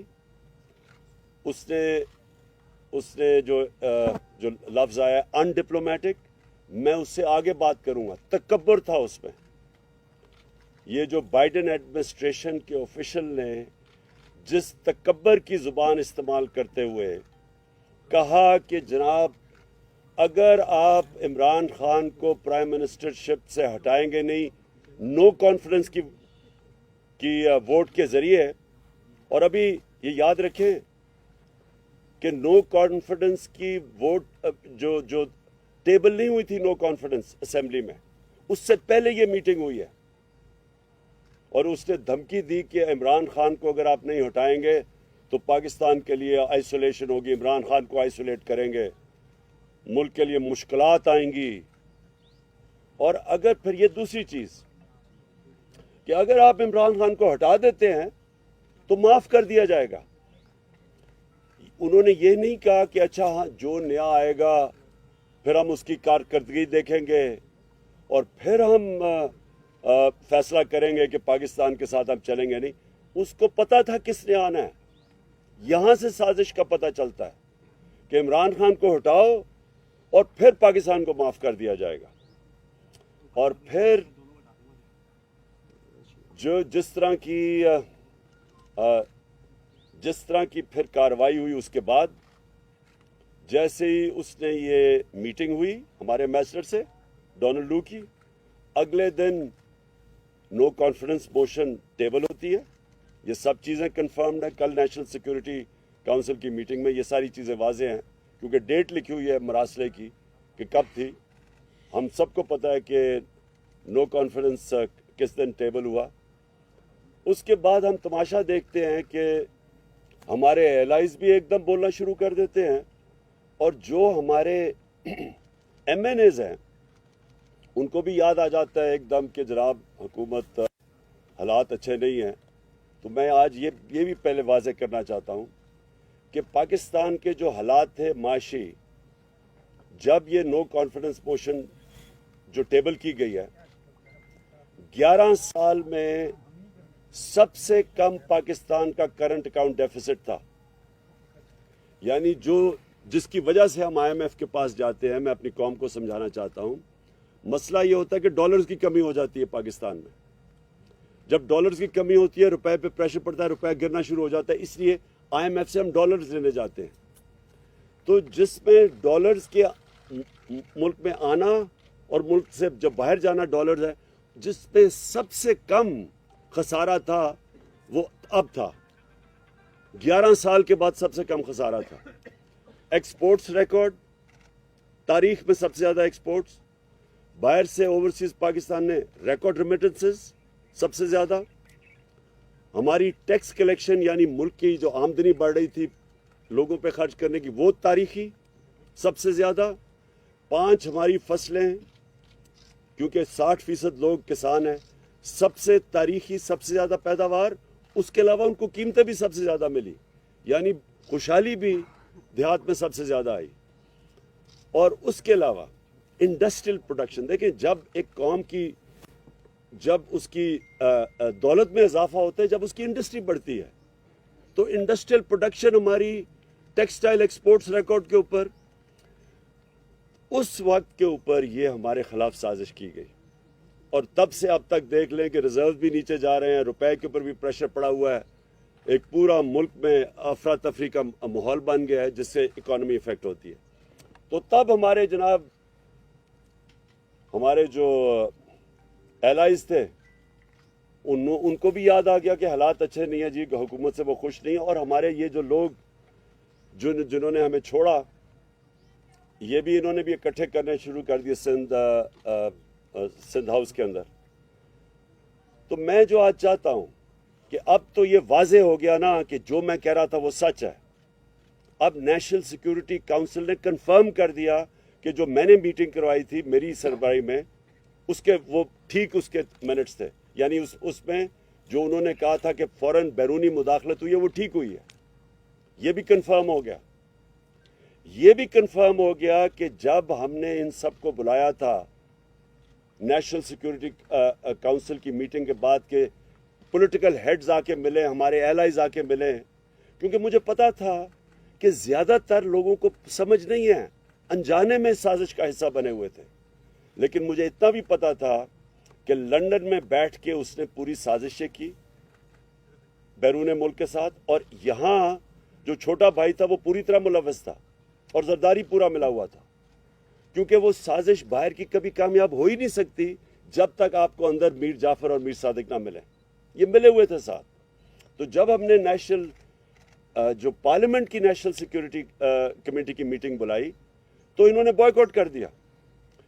उसने जो लफ्ज़ आया अनडिप्लोमेटिक, मैं उससे आगे बात करूंगा, तकब्बुर था उसमें। ये जो बाइडेन एडमिनिस्ट्रेशन के ऑफिशियल ने जिस तकब्बर की जुबान इस्तेमाल करते हुए कहा कि जनाब अगर आप इमरान खान को प्राइम मिनिस्टरशिप से हटाएंगे नहीं नो कॉन्फिडेंस की वोट के जरिए, और अभी ये याद रखें कि नो कॉन्फिडेंस की वोट जो टेबल नहीं हुई थी नो कॉन्फिडेंस असेंबली में, उससे पहले ये मीटिंग हुई है और उसने धमकी दी कि इमरान खान को अगर आप नहीं हटाएंगे तो पाकिस्तान के लिए आइसोलेशन होगी, इमरान खान को आइसोलेट करेंगे, मुल्क के लिए मुश्किलात आएंगी। और अगर फिर ये दूसरी चीज कि अगर आप इमरान खान को हटा देते हैं तो माफ कर दिया जाएगा। उन्होंने ये नहीं कहा कि अच्छा हाँ जो नया आएगा फिर हम उसकी कारकर्दगी देखेंगे और फिर हम फैसला करेंगे कि पाकिस्तान के साथ हम चलेंगे नहीं। उसको पता था किसने आना है। यहां से साजिश का पता चलता है कि इमरान खान को हटाओ और फिर पाकिस्तान को माफ कर दिया जाएगा। और फिर जिस तरह की फिर कार्रवाई हुई उसके बाद जैसे ही उसने ये मीटिंग हुई हमारे एम्बेसडर से डोनाल्ड लू की, अगले दिन नो कॉन्फिडेंस मोशन टेबल होती है। ये सब चीज़ें कंफर्म्ड है। कल नेशनल सिक्योरिटी काउंसिल की मीटिंग में ये सारी चीज़ें वाजे हैं क्योंकि डेट लिखी हुई है मरासले की कि कब थी। हम सबको पता है कि नो कॉन्फिडेंस किस दिन टेबल हुआ। उसके बाद हम तमाशा देखते हैं कि हमारे एलाइज भी एकदम बोलना शुरू कर देते हैं और जो हमारे MNAs हैं उनको भी याद आ जाता है एकदम कि जनाब हुकूमत हालात अच्छे नहीं हैं। तो मैं आज ये भी पहले वाज़ेह करना चाहता हूँ कि पाकिस्तान के जो हालात थे माशी, जब ये नो कॉन्फिडेंस मोशन जो टेबल की गई है 11 साल में सबसे कम पाकिस्तान का करंट अकाउंट डेफिसिट था। यानी जिसकी वजह से हम IMF के पास जाते हैं। मैं अपनी कौम को समझाना चाहता हूँ, मसला ये होता है कि डॉलर्स की कमी हो जाती है पाकिस्तान में। जब डॉलर्स की कमी होती है रुपए पे प्रेशर पड़ता है, रुपया गिरना शुरू हो जाता है, इसलिए IMF से हम डॉलर्स लेने जाते हैं। तो जिसमें डॉलर्स के मुल्क में आना और मुल्क से जब बाहर जाना डॉलर्स है, जिसमें सबसे कम खसारा था वो अब था। 11 साल के बाद सबसे कम खसारा था। एक्सपोर्ट्स रिकॉर्ड, तारीख में सबसे ज़्यादा एक्सपोर्ट्स, बाहर से ओवरसीज पाकिस्तान ने रिकॉर्ड रेमिटेंसेस सबसे ज़्यादा। हमारी टैक्स कलेक्शन यानी मुल्क की जो आमदनी बढ़ रही थी लोगों पे खर्च करने की, वो तारीखी सबसे ज़्यादा। 5 हमारी फसलें हैं क्योंकि 60% लोग किसान हैं, सबसे तारीखी सबसे ज़्यादा पैदावार। उसके अलावा उनको कीमतें भी सबसे ज़्यादा मिली, यानी खुशहाली भी देहात में सबसे ज़्यादा आई। और उसके अलावा इंडस्ट्रियल प्रोडक्शन देखें, जब एक कौम की जब उसकी दौलत में इजाफा होता है, जब उसकी इंडस्ट्री बढ़ती है, तो इंडस्ट्रियल प्रोडक्शन हमारी टेक्सटाइल एक्सपोर्ट्स रिकॉर्ड के ऊपर, उस वक्त के ऊपर ये हमारे खिलाफ साजिश की गई। और तब से अब तक देख लें कि रिजर्व भी नीचे जा रहे हैं, रुपए के ऊपर भी प्रेशर पड़ा हुआ है, एक पूरा मुल्क में अफरा तफरी का माहौल बन गया है जिससे इकोनॉमी इफेक्ट होती है। तो तब हमारे जनाब हमारे जो एलाइज थे उनको भी याद आ गया कि हालात अच्छे नहीं है जी, हुकूमत से वो खुश नहीं है। और हमारे ये जो लोग जिन्होंने हमें छोड़ा, ये भी इन्होंने भी इकट्ठे करने शुरू कर दिए सिंध हाउस के अंदर। तो मैं जो आज चाहता हूं कि अब तो ये वाजे हो गया ना कि जो मैं कह रहा था वो सच है। अब नेशनल सिक्योरिटी काउंसिल ने कंफर्म कर दिया कि जो मैंने मीटिंग करवाई थी मेरी सरबराही में, उसके वो ठीक उसके मिनट्स थे। यानी उसमें जो उन्होंने कहा था कि फौरन बैरूनी मुदाखलत हुई है वो ठीक हुई है। ये भी कंफर्म हो गया। ये भी कंफर्म हो गया कि जब हमने इन सबको बुलाया था नेशनल सिक्योरिटी काउंसिल की मीटिंग के बाद के पॉलिटिकल हेड्स आके मिले, हमारे एलाइज आके मिले, क्योंकि मुझे पता था कि ज़्यादातर लोगों को समझ नहीं है, अनजाने में साजिश का हिस्सा बने हुए थे। लेकिन मुझे इतना भी पता था कि लंदन में बैठ के उसने पूरी साजिशें की बैरून मुल्क के साथ, और यहाँ जो छोटा भाई था वो पूरी तरह मुलव्वस था और जरदारी पूरा मिला हुआ था। क्योंकि वो साजिश बाहर की कभी कामयाब हो ही नहीं सकती जब तक आपको अंदर मीर जाफर और मीर सादिक ना मिले। ये मिले हुए थे साथ। तो जब हमने जो पार्लियामेंट की नेशनल सिक्योरिटी कमेटी की मीटिंग बुलाई तो इन्होंने बॉयकॉट कर दिया,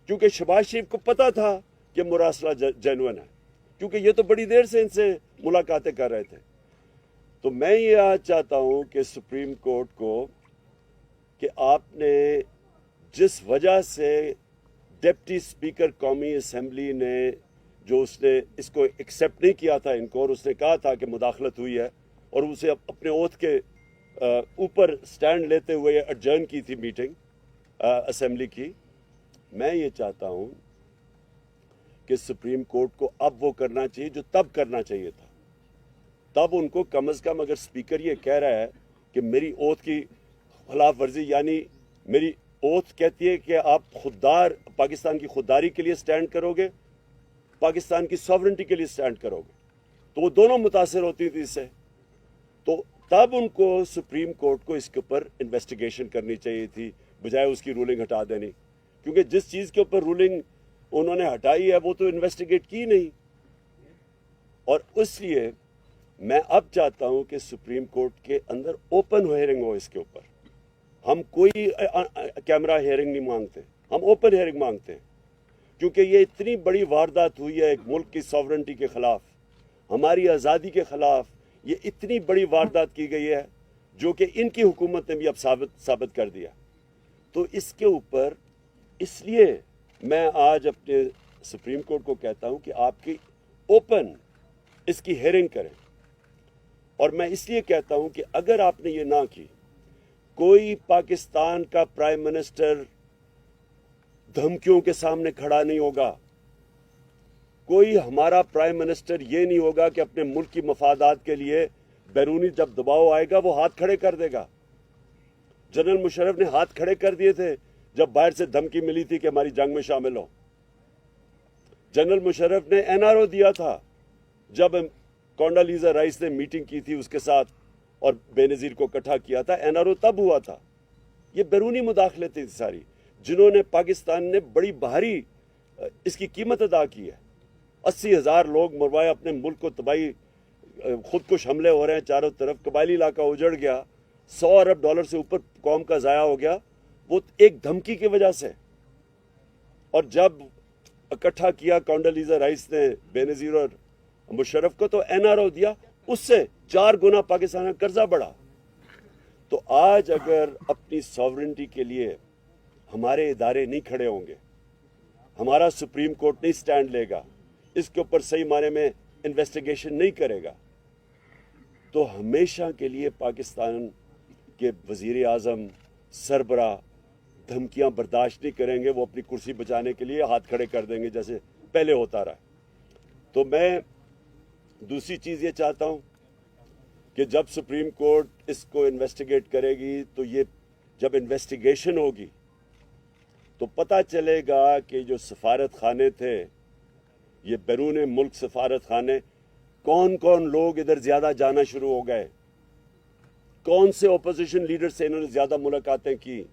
क्योंकि शहबाज शरीफ को पता था कि मुरासला जेन्युइन है, क्योंकि ये तो बड़ी देर से इनसे मुलाकातें कर रहे थे। तो मैं ये आज चाहता हूं कि सुप्रीम कोर्ट को कि आपने जिस वजह से डिप्टी स्पीकर कौमी असेंबली ने जो उसने इसको एक्सेप्ट नहीं किया था इनको, और उसने कहा था कि मुदाखलत हुई है, और उसे अपने ओथ के ऊपर स्टैंड लेते हुए एडजर्न की थी मीटिंग असेंबली की। मैं ये चाहता हूं कि सुप्रीम कोर्ट को अब वो करना चाहिए जो तब करना चाहिए था। तब उनको कम से कम, अगर स्पीकर ये कह रहा है कि मेरी ओथ की खिलाफ वर्जी, यानी मेरी ओथ कहती है कि आप पाकिस्तान की खुददारी के लिए स्टैंड करोगे, पाकिस्तान की सॉवरेंटी के लिए स्टैंड करोगे, तो वो दोनों मुतासिर होती थी इससे। तो तब उनको सुप्रीम कोर्ट को इसके ऊपर इन्वेस्टिगेशन करनी चाहिए थी, बजाय उसकी रूलिंग हटा देनी, क्योंकि जिस चीज़ के ऊपर रूलिंग उन्होंने हटाई है वो तो इन्वेस्टिगेट की नहीं। और इसलिए मैं अब चाहता हूं कि सुप्रीम कोर्ट के अंदर ओपन हियरिंग हो इसके ऊपर। हम कोई कैमरा हियरिंग नहीं मांगते, हम ओपन हियरिंग मांगते हैं, क्योंकि ये इतनी बड़ी वारदात हुई है एक मुल्क की सॉवरेंटी के खिलाफ, हमारी आज़ादी के खिलाफ। ये इतनी बड़ी वारदात की गई है जो कि इनकी हुकूमत ने भी अब साबित कर दिया। तो इसके ऊपर इसलिए मैं आज अपने सुप्रीम कोर्ट को कहता हूं कि आपकी ओपन इसकी हियरिंग करें। और मैं इसलिए कहता हूं कि अगर आपने ये ना की, कोई पाकिस्तान का प्राइम मिनिस्टर धमकियों के सामने खड़ा नहीं होगा, कोई हमारा प्राइम मिनिस्टर ये नहीं होगा कि अपने मुल्क की मफादात के लिए बैरूनी जब दबाव आएगा वो हाथ खड़े कर देगा। जनरल मुशर्रफ ने हाथ खड़े कर दिए थे जब बाहर से धमकी मिली थी कि हमारी जंग में शामिल हो। जनरल मुशर्रफ ने एनआरओ दिया था जब कोंडालीजा राइस ने मीटिंग की थी उसके साथ और बेनजीर को इकट्ठा किया था, एनआरओ तब हुआ था। ये बैरूनी मुदाखलत थी सारी, जिन्होंने पाकिस्तान ने बड़ी भारी इसकी कीमत अदा की है। 80,000 लोग मरवाए, अपने मुल्क को तबाही, खुदकुश हमले हो रहे हैं चारों तरफ, कबायली इलाका उजड़ गया, $100 अरब से ऊपर कौम का ज़ाया हो गया, वो एक धमकी की वजह से। और जब इकट्ठा किया कोंडालीजा राइस ने बेनजीर और मुशर्रफ को, तो एनआरओ दिया, उससे 4 गुना पाकिस्तान का कर्जा बढ़ा। तो आज अगर अपनी सॉवरेंटी के लिए हमारे इदारे नहीं खड़े होंगे, हमारा सुप्रीम कोर्ट नहीं स्टैंड लेगा, इसके ऊपर सही माने में इन्वेस्टिगेशन नहीं करेगा, तो हमेशा के लिए पाकिस्तान के वजीर आज़म सरबरा धमकियां बर्दाश्त नहीं करेंगे। वो अपनी कुर्सी बचाने के लिए हाथ खड़े कर देंगे जैसे पहले होता रहा। तो मैं दूसरी चीज़ ये चाहता हूं कि जब सुप्रीम कोर्ट इसको इन्वेस्टिगेट करेगी, तो ये जब इन्वेस्टिगेशन होगी तो पता चलेगा कि जो सफारत खाने थे, ये बैरून मुल्क सफारत खाने, कौन कौन लोग इधर ज़्यादा जाना शुरू हो गए, कौन से अपोजिशन लीडर से इन्होंने ज़्यादा मुलाकातें की,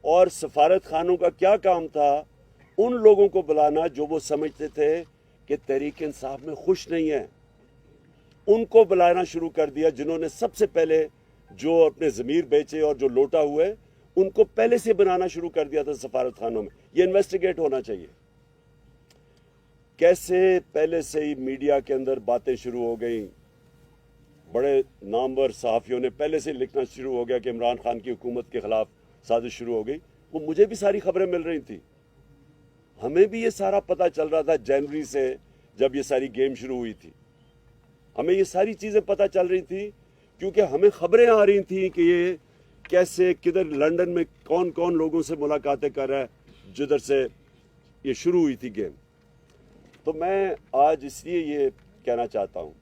और सफारत खानों का क्या काम था, उन लोगों को बुलाना जो वो समझते थे कि तहरीक इंसाफ में खुश नहीं है, उनको बुलाना शुरू कर दिया। जिन्होंने सबसे पहले जो अपने ज़मीर बेचे और जो लोटा हुए, उनको पहले से बनाना शुरू कर दिया था सफारत खानों में। ये इन्वेस्टिगेट होना चाहिए। कैसे पहले से ही मीडिया के अंदर बातें शुरू हो गई, बड़े नामवर सहाफ़ियों ने पहले से लिखना शुरू हो गया कि इमरान खान की हुकूमत के खिलाफ साजिश शुरू हो गई। वो मुझे भी सारी खबरें मिल रही थी, हमें भी ये सारा पता चल रहा था जनवरी से, जब ये सारी गेम शुरू हुई थी, हमें ये सारी चीज़ें पता चल रही थी, क्योंकि हमें खबरें आ रही थी कि ये कैसे किधर लंदन में कौन कौन लोगों से मुलाकातें कर रहा है, जिधर से ये शुरू हुई थी गेम। तो मैं आज इसलिए ये कहना चाहता हूँ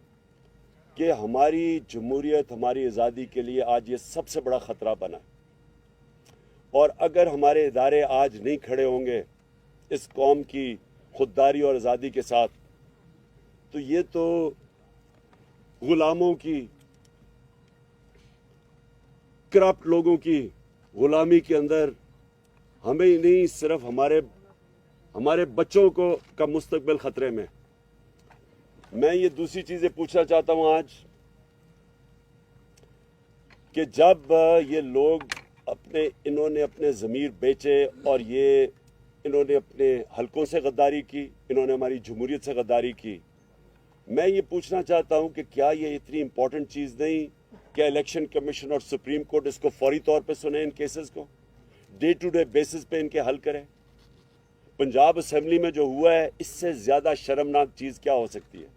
कि हमारी जमहूरियत, हमारी आज़ादी के लिए आज ये सबसे बड़ा ख़तरा बना है, और अगर हमारे इदारे आज नहीं खड़े होंगे इस कौम की खुददारी और आज़ादी के साथ, तो ये तो गुलामों की, करप्ट लोगों की गुलामी के अंदर हमें ही नहीं, सिर्फ हमारे बच्चों को का मुस्तकबिल खतरे में। मैं ये दूसरी चीजें पूछना चाहता हूं आज कि जब ये लोग इन्होंने अपने ज़मीर बेचे और इन्होंने अपने हलकों से गद्दारी की, इन्होंने हमारी जमहूरियत से गद्दारी की, मैं ये पूछना चाहता हूं कि क्या ये इतनी इंपॉर्टेंट चीज़ नहीं कि इलेक्शन कमीशन और सुप्रीम कोर्ट इसको फौरी तौर पे सुने, इन केसेस को डे टू डे बेसिस पे इनके हल करें। पंजाब असेंबली में जो हुआ है, इससे ज़्यादा शर्मनाक चीज़ क्या हो सकती है?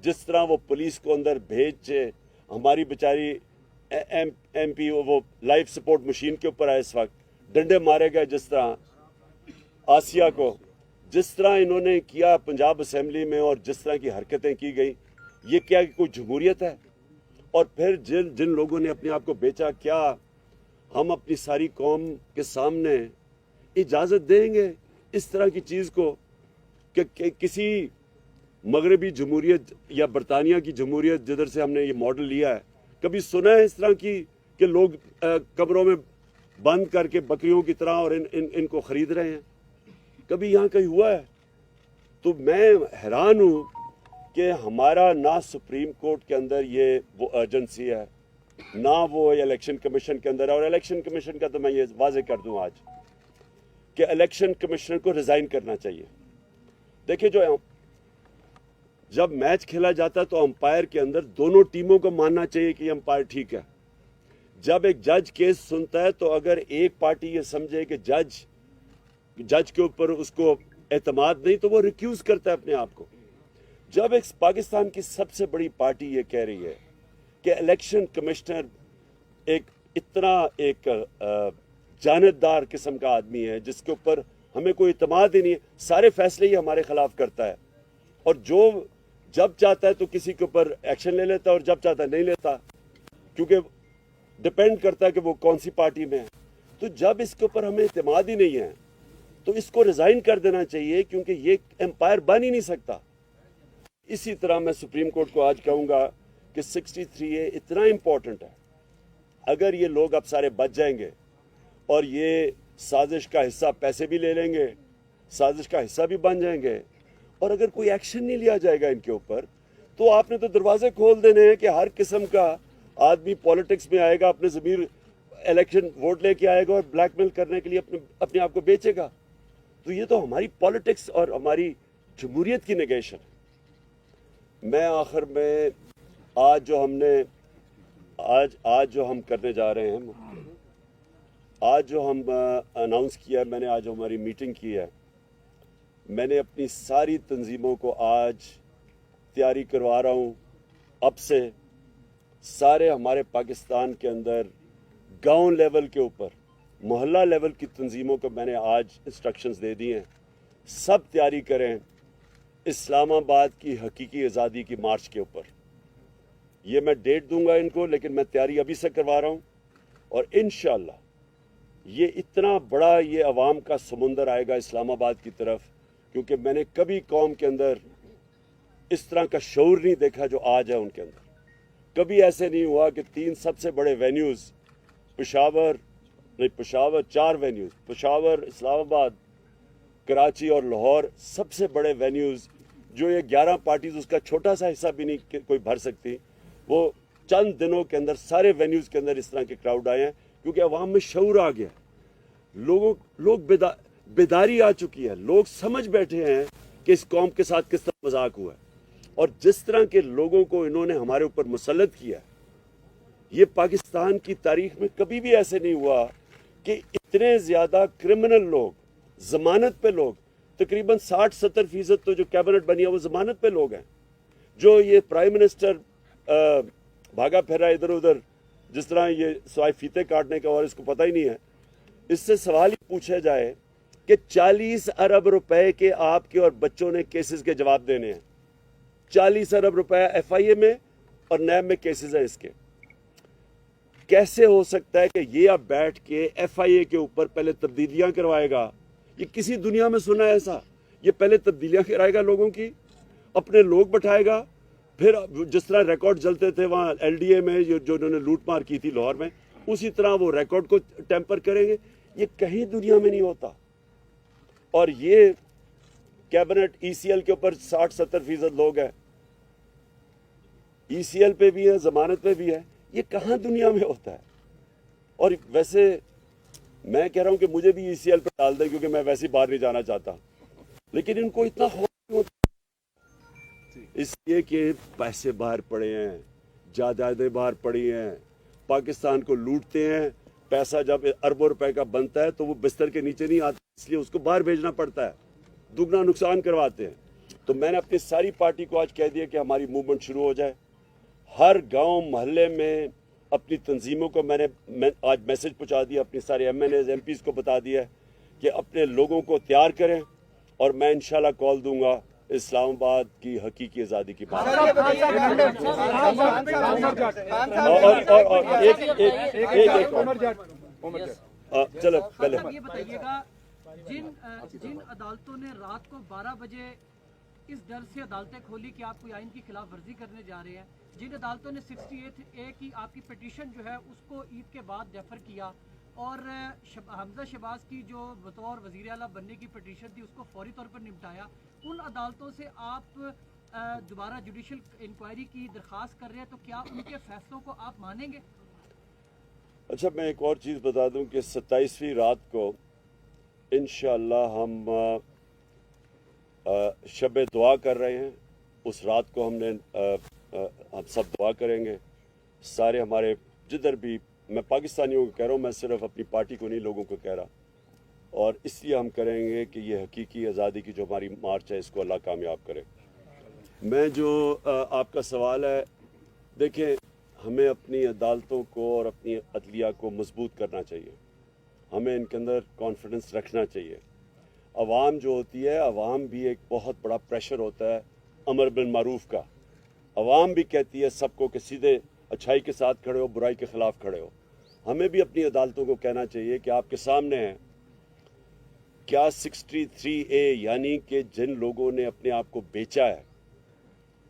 जिस तरह वो पुलिस को अंदर भेज हमारी बेचारी MP वो लाइफ सपोर्ट मशीन के ऊपर है, इस वक्त डंडे मारे गए, जिस तरह आसिया को, जिस तरह इन्होंने किया पंजाब असेंबली में और जिस तरह की हरकतें की गई, ये क्या कोई जमहूरियत है? और फिर जिन लोगों ने अपने आप को बेचा, क्या हम अपनी सारी कौम के सामने इजाज़त देंगे इस तरह की चीज़ को कि किसी मगरबी जमहूरियत या बरतानिया की जमहूरियत जिधर से हमने ये मॉडल लिया है, कभी सुना है इस तरह की कि लोग कब्रों में बंद करके बकरियों की तरह और इनको खरीद रहे हैं? कभी यहाँ कहीं हुआ है? तो मैं हैरान हूँ कि हमारा ना सुप्रीम कोर्ट के अंदर ये वो अर्जेंसी है, ना वो इलेक्शन कमीशन के अंदर है। और इलेक्शन कमीशन का तो मैं ये वाजे कर दूँ आज कि इलेक्शन कमिश्नर को रिज़ाइन करना चाहिए। देखिए, जब मैच खेला जाता है तो अंपायर के अंदर दोनों टीमों को मानना चाहिए कि अंपायर ठीक है। जब एक जज केस सुनता है तो अगर एक पार्टी ये समझे कि जज के ऊपर उसको एतमाद नहीं, तो वो रिक्यूज करता है अपने आप को। जब एक पाकिस्तान की सबसे बड़ी पार्टी ये कह रही है कि इलेक्शन कमिश्नर एक जानतदार किस्म का आदमी है जिसके ऊपर हमें कोई एतमाद ही नहीं है, सारे फैसले ही हमारे खिलाफ करता है, और जो जब चाहता है तो किसी के ऊपर एक्शन ले लेता है और जब चाहता है नहीं लेता, क्योंकि डिपेंड करता है कि वो कौन सी पार्टी में है। तो जब इसके ऊपर हमें एतमाद ही नहीं है तो इसको रिज़ाइन कर देना चाहिए, क्योंकि ये एम्पायर बन ही नहीं सकता। इसी तरह मैं सुप्रीम कोर्ट को आज कहूँगा कि 63A इतना इम्पोर्टेंट है। अगर ये लोग अब सारे बच जाएंगे और ये साजिश का हिस्सा पैसे भी ले लेंगे, साजिश का हिस्सा भी बन जाएंगे, और अगर कोई एक्शन नहीं लिया जाएगा इनके ऊपर, तो आपने तो दरवाजे खोल देने हैं कि हर किस्म का आदमी पॉलिटिक्स में आएगा, अपने ज़मीर इलेक्शन वोट लेके आएगा और ब्लैकमेल करने के लिए अपने आप को बेचेगा। तो ये तो हमारी पॉलिटिक्स और हमारी जमहूरियत की नेगेशन है। मैं आखिर में आज जो हम करने जा रहे हैं, आज जो हम अनाउंस किया है, मैंने आज हमारी मीटिंग की है, मैंने अपनी सारी तंजीमों को आज तैयारी करवा रहा हूँ। अब से सारे हमारे पाकिस्तान के अंदर गांव लेवल के ऊपर, मोहल्ला लेवल की तंजीमों को मैंने आज इंस्ट्रक्शंस दे दी हैं, सब तैयारी करें इस्लामाबाद की हकीकी आज़ादी की मार्च के ऊपर। ये मैं डेट दूंगा इनको, लेकिन मैं तैयारी अभी से करवा रहा हूँ, और इंशाअल्लाह ये इतना बड़ा ये अवाम का समुंदर आएगा इस्लामाबाद की तरफ, क्योंकि मैंने कभी कौम के अंदर इस तरह का शऊर नहीं देखा जो आज है उनके अंदर। कभी ऐसे नहीं हुआ कि 3 सबसे बड़े वेन्यूज़ पेशावर, 4 वेन्यूज़, पेशावर, इस्लामाबाद, कराची और लाहौर, सबसे बड़े वेन्यूज़ जो ये 11 पार्टीज उसका छोटा सा हिस्सा भी नहीं कोई भर सकती, वो चंद दिनों के अंदर सारे वेन्यूज़ के अंदर इस तरह के क्राउड आए हैं, क्योंकि अवाम में शऊर आ गया, लोग बेदारी आ चुकी है, लोग समझ बैठे हैं कि इस कौम के साथ किस तरह मजाक हुआ है। और जिस तरह के लोगों को इन्होंने हमारे ऊपर मुसल्लत किया, ये पाकिस्तान की तारीख में कभी भी ऐसे नहीं हुआ कि इतने ज़्यादा क्रिमिनल लोग, ज़मानत पे लोग, तकरीबन 60-70% तो जो कैबिनेट बनी है वो ज़मानत पे लोग हैं। जो ये प्राइम मिनिस्टर भागा फिरा इधर उधर, जिस तरह ये सवाई फीते काटने का और इसको पता ही नहीं है, इससे सवाल ही पूछा जाए कि 40 अरब रुपए के आपके और बच्चों ने केसेस के जवाब देने हैं। 40 अरब रुपए FIA में और नैब में केसेस हैं इसके। कैसे हो सकता है कि ये अब बैठ के FIA के ऊपर पहले तब्दीलियां करवाएगा? ये किसी दुनिया में सुना है ऐसा? ये पहले तब्दीलियां कराएगा लोगों की, अपने लोग बैठाएगा, फिर जिस तरह रिकॉर्ड जलते थे वहाँ LDA में जो उन्होंने लूट मार की थी लाहौर में, उसी तरह वो रिकॉर्ड को टेम्पर करेंगे। یہ کہیں دنیا میں نہیں ہوتا. اور یہ کیبنٹ ECL کے اوپر 60-70% لوگ ہیں, ECL پہ بھی ہے, ضمانت پہ بھی ہے. یہ کہاں دنیا میں ہوتا ہے؟ اور ویسے میں کہہ رہا ہوں کہ مجھے بھی ECL پہ ڈال دیں, کیونکہ میں ویسے باہر نہیں جانا چاہتا, لیکن ان کو اتنا خوف کیوں ہوتا ہے؟ اس لیے کہ پیسے باہر پڑے ہیں, جائیدادیں باہر پڑی ہیں, پاکستان کو لوٹتے ہیں. پیسہ جب اربوں روپے کا بنتا ہے تو وہ بستر کے نیچے نہیں آتا, اس لیے اس کو باہر بھیجنا پڑتا ہے, دگنا نقصان کرواتے ہیں. تو میں نے اپنی ساری پارٹی کو آج کہہ دیا کہ ہماری موومنٹ شروع ہو جائے. ہر گاؤں محلے میں اپنی تنظیموں کو میں نے آج میسج پہنچا دیا, اپنی سارے MNAs MPs کو بتا دیا کہ اپنے لوگوں کو تیار کریں, اور میں انشاءاللہ کال دوں گا اسلام آباد کی حقیقی آزادی کی بات. چلو پہلے یہ بتائیے گا, جن عدالتوں نے رات کو 12 بجے اس ڈر سے عدالتیں کھولی کہ آپ کوئی آئین کی خلاف ورزی کرنے جا رہے ہیں, جن عدالتوں نے 68A کی آپ کی پٹیشن جو ہے اس کو عید کے بعد ڈیفر کیا, اور حمزہ شہباز کی جو بطور وزیر اعلیٰ بننے کی پٹیشن تھی اس کو فوری طور پر نمٹایا, ان عدالتوں سے آپ دوبارہ جوڈیشل انکوائری کی درخواست کر رہے ہیں, تو کیا ان کے فیصلوں کو آپ مانیں گے؟ اچھا, میں ایک اور چیز بتا دوں کہ 27ویں رات کو انشاءاللہ ہم شب دعا کر رہے ہیں. اس رات کو ہم سب دعا کریں گے, سارے ہمارے جدھر بھی, میں پاکستانیوں کو کہہ رہا ہوں, میں صرف اپنی پارٹی کو نہیں, لوگوں کو کہہ رہا, اور اس لیے ہم کریں گے کہ یہ حقیقی آزادی کی جو ہماری مارچ ہے اس کو اللہ کامیاب کرے. میں جو آپ کا سوال ہے, دیکھیں ہمیں اپنی عدالتوں کو اور اپنی عدلیہ کو مضبوط کرنا چاہیے, ہمیں ان کے اندر کانفیڈنس رکھنا چاہیے. عوام جو ہوتی ہے, عوام بھی ایک بہت بڑا پریشر ہوتا ہے امر بالمعروف کا. عوام بھی کہتی ہے سب کو کہ سیدھے اچھائی کے ساتھ کھڑے ہو, برائی کے خلاف کھڑے ہو. ہمیں بھی اپنی عدالتوں کو کہنا چاہیے کہ آپ کے سامنے ہیں کیا 63A, یعنی کہ جن لوگوں نے اپنے آپ کو بیچا ہے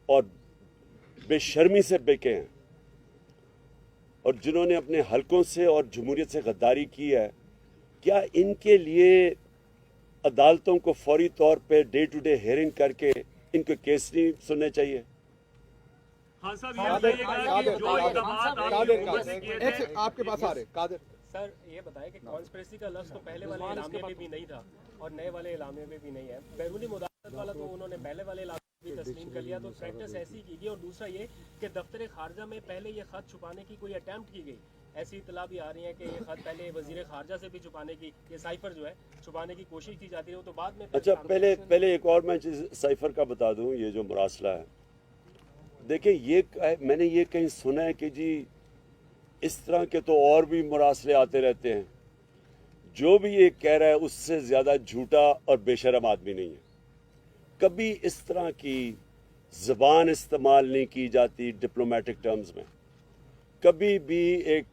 اور بے شرمی سے بیکے ہیں, اور جنہوں نے اپنے حلقوں سے اور جمہوریت سے غداری کی ہے, کیا ان کے لیے عدالتوں کو فوری طور پہ ڈے ٹو ڈے ہیئرنگ کر کے ان کے کیس نہیں سننے چاہیے؟ خان صاحب یہ بتائیے گا کہ جو اقدامات آپ کی حکومت نے کیے تھے, آپ کے پاس آ رہے قادر سر یہ بتائیں کہ کانسپریسی کا لفظ تو پہلے والے اعلامیے میں بھی نہیں تھا اور نئے والے اعلامیے میں بھی نہیں ہے. بیرونی مداخلت والا تو انہوں نے پہلے والے اعلامیے بھی تسلیم کر لیا, تو پریکٹس ایسی کی گئی. اور دوسرا یہ کہ دفتر خارجہ میں پہلے یہ خط چھپانے کی کوئی اٹیمپٹ کی گئی, ایسی اطلاع بھی آ رہی ہے کہ یہ خط پہلے وزیر خارجہ سے بھی چھپانے کی, یہ سائفر جو ہے چھپانے کی کوشش کی جاتی ہے, وہ تو بعد میں. اچھا, پہلے ایک اور میں چیز سائفر کا بتا دوں. یہ جو مراسلہ ہے, دیکھیں یہ میں نے یہ کہیں سنا ہے کہ جی اس طرح کے تو اور بھی مراسلے آتے رہتے ہیں. جو بھی یہ کہہ رہا ہے اس سے زیادہ جھوٹا اور بے شرم آدمی نہیں ہے. کبھی اس طرح کی زبان استعمال نہیں کی جاتی ڈپلومیٹک ٹرمز میں. کبھی بھی ایک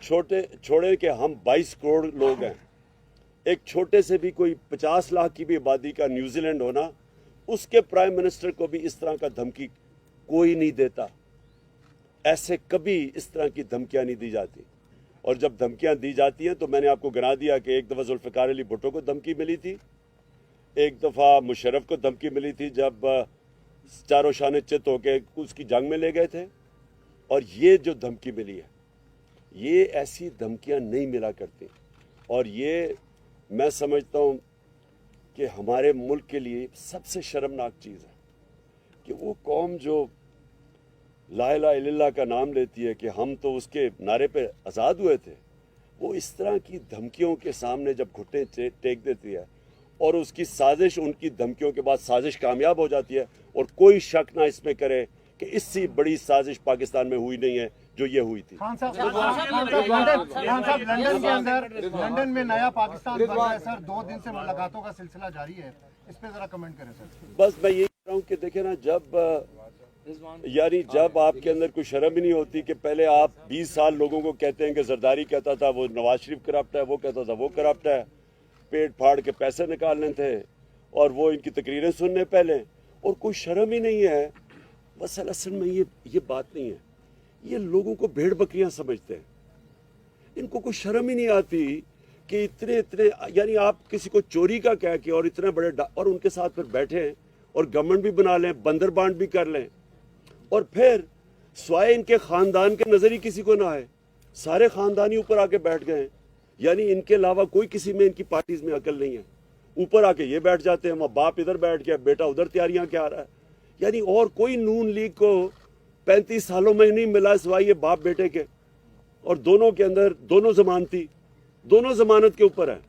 چھوڑے کہ ہم 22 کروڑ لوگ ہیں, ایک چھوٹے سے بھی کوئی 50 لاکھ کی بھی آبادی کا نیوزی لینڈ ہونا, اس کے پرائم منسٹر کو بھی اس طرح کا دھمکی کوئی نہیں دیتا. ایسے کبھی اس طرح کی دھمکیاں نہیں دی جاتی. اور جب دھمکیاں دی جاتی ہیں تو میں نے آپ کو گنا دیا کہ ایک دفعہ ذوالفقار علی بھٹو کو دھمکی ملی تھی, ایک دفعہ مشرف کو دھمکی ملی تھی جب چاروں شانے چت ہو کے اس کی جنگ میں لے گئے تھے. اور یہ جو دھمکی ملی ہے, یہ ایسی دھمکیاں نہیں ملا کرتی. اور یہ میں سمجھتا ہوں کہ ہمارے ملک کے لیے سب سے شرمناک چیز ہے کہ وہ قوم جو لا الہ الا اللہ کا نام لیتی ہے کہ ہم تو اس کے نعرے پہ آزاد ہوئے تھے, وہ اس طرح کی دھمکیوں کے سامنے جب گھٹنے ٹیک دیتی ہے, اور اس کی سازش, ان کی دھمکیوں کے بعد سازش کامیاب ہو جاتی ہے, اور کوئی شک نہ اس میں کرے کہ اس سے بڑی سازش پاکستان میں ہوئی نہیں ہے جو یہ ہوئی تھی. خان صاحب لندن میں نیا پاکستان بن رہا ہے سر, 2 دن سے ملاقاتوں کا سلسلہ جاری ہے, اس پہ ذرا کمنٹ کریں سر. بس میں یہ کہہ رہا ہوں کہ دیکھیں نا, جب آپ کے اندر کوئی شرم ہی نہیں ہوتی کہ پہلے آپ 20 سال لوگوں کو کہتے ہیں کہ زرداری کہتا تھا وہ نواز شریف کرپٹ ہے, وہ کہتا تھا وہ کرپٹ ہے, پیٹ پھاڑ کے پیسے نکالنے تھے اور وہ ان کی تقریریں سننے پہلے, اور کوئی شرم ہی نہیں ہے. بس اصل میں یہ بات نہیں ہے, یہ لوگوں کو بھیڑ بکریاں سمجھتے ہیں. ان کو کوئی شرم ہی نہیں آتی कि इतने इतने यानी आप किसी को चोरी का कह के और इतने बड़े और उनके साथ फिर बैठे हैं और गवर्नमेंट भी बना लें, बंदर बांट भी कर लें, और फिर स्वाय इनके खानदान के नजर ही किसी को ना आए, सारे खानदानी ऊपर आके बैठ गए हैं। यानी इनके अलावा कोई किसी में इनकी पार्टीज में अकल नहीं है। ऊपर आके ये बैठ जाते हैं, वहाँ बाप इधर बैठ गया, बेटा उधर तैयारियां क्या रहा है। यानी और कोई नून लीग को 35 सालों में नहीं मिला सिवाय ये बाप बेटे के, और दोनों के अंदर दोनों जमानती, दोनों जमानत के ऊपर है,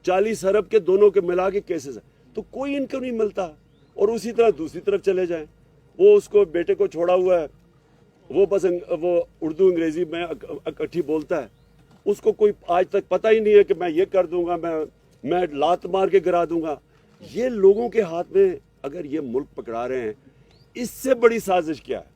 40 अरब के दोनों के मिला के केसेस है, तो कोई इनको नहीं मिलता। और उसी तरह दूसरी तरफ चले जाएं, वो उसको बेटे को छोड़ा हुआ है, वो बस वो उर्दू अंग्रेजी में इकट्ठी बोलता है, उसको कोई आज तक पता ही नहीं है कि मैं ये कर दूंगा, मैं लात मार के गिरा दूंगा। ये लोगों के हाथ में अगर ये मुल्क पकड़ा रहे हैं, इससे बड़ी साजिश क्या है?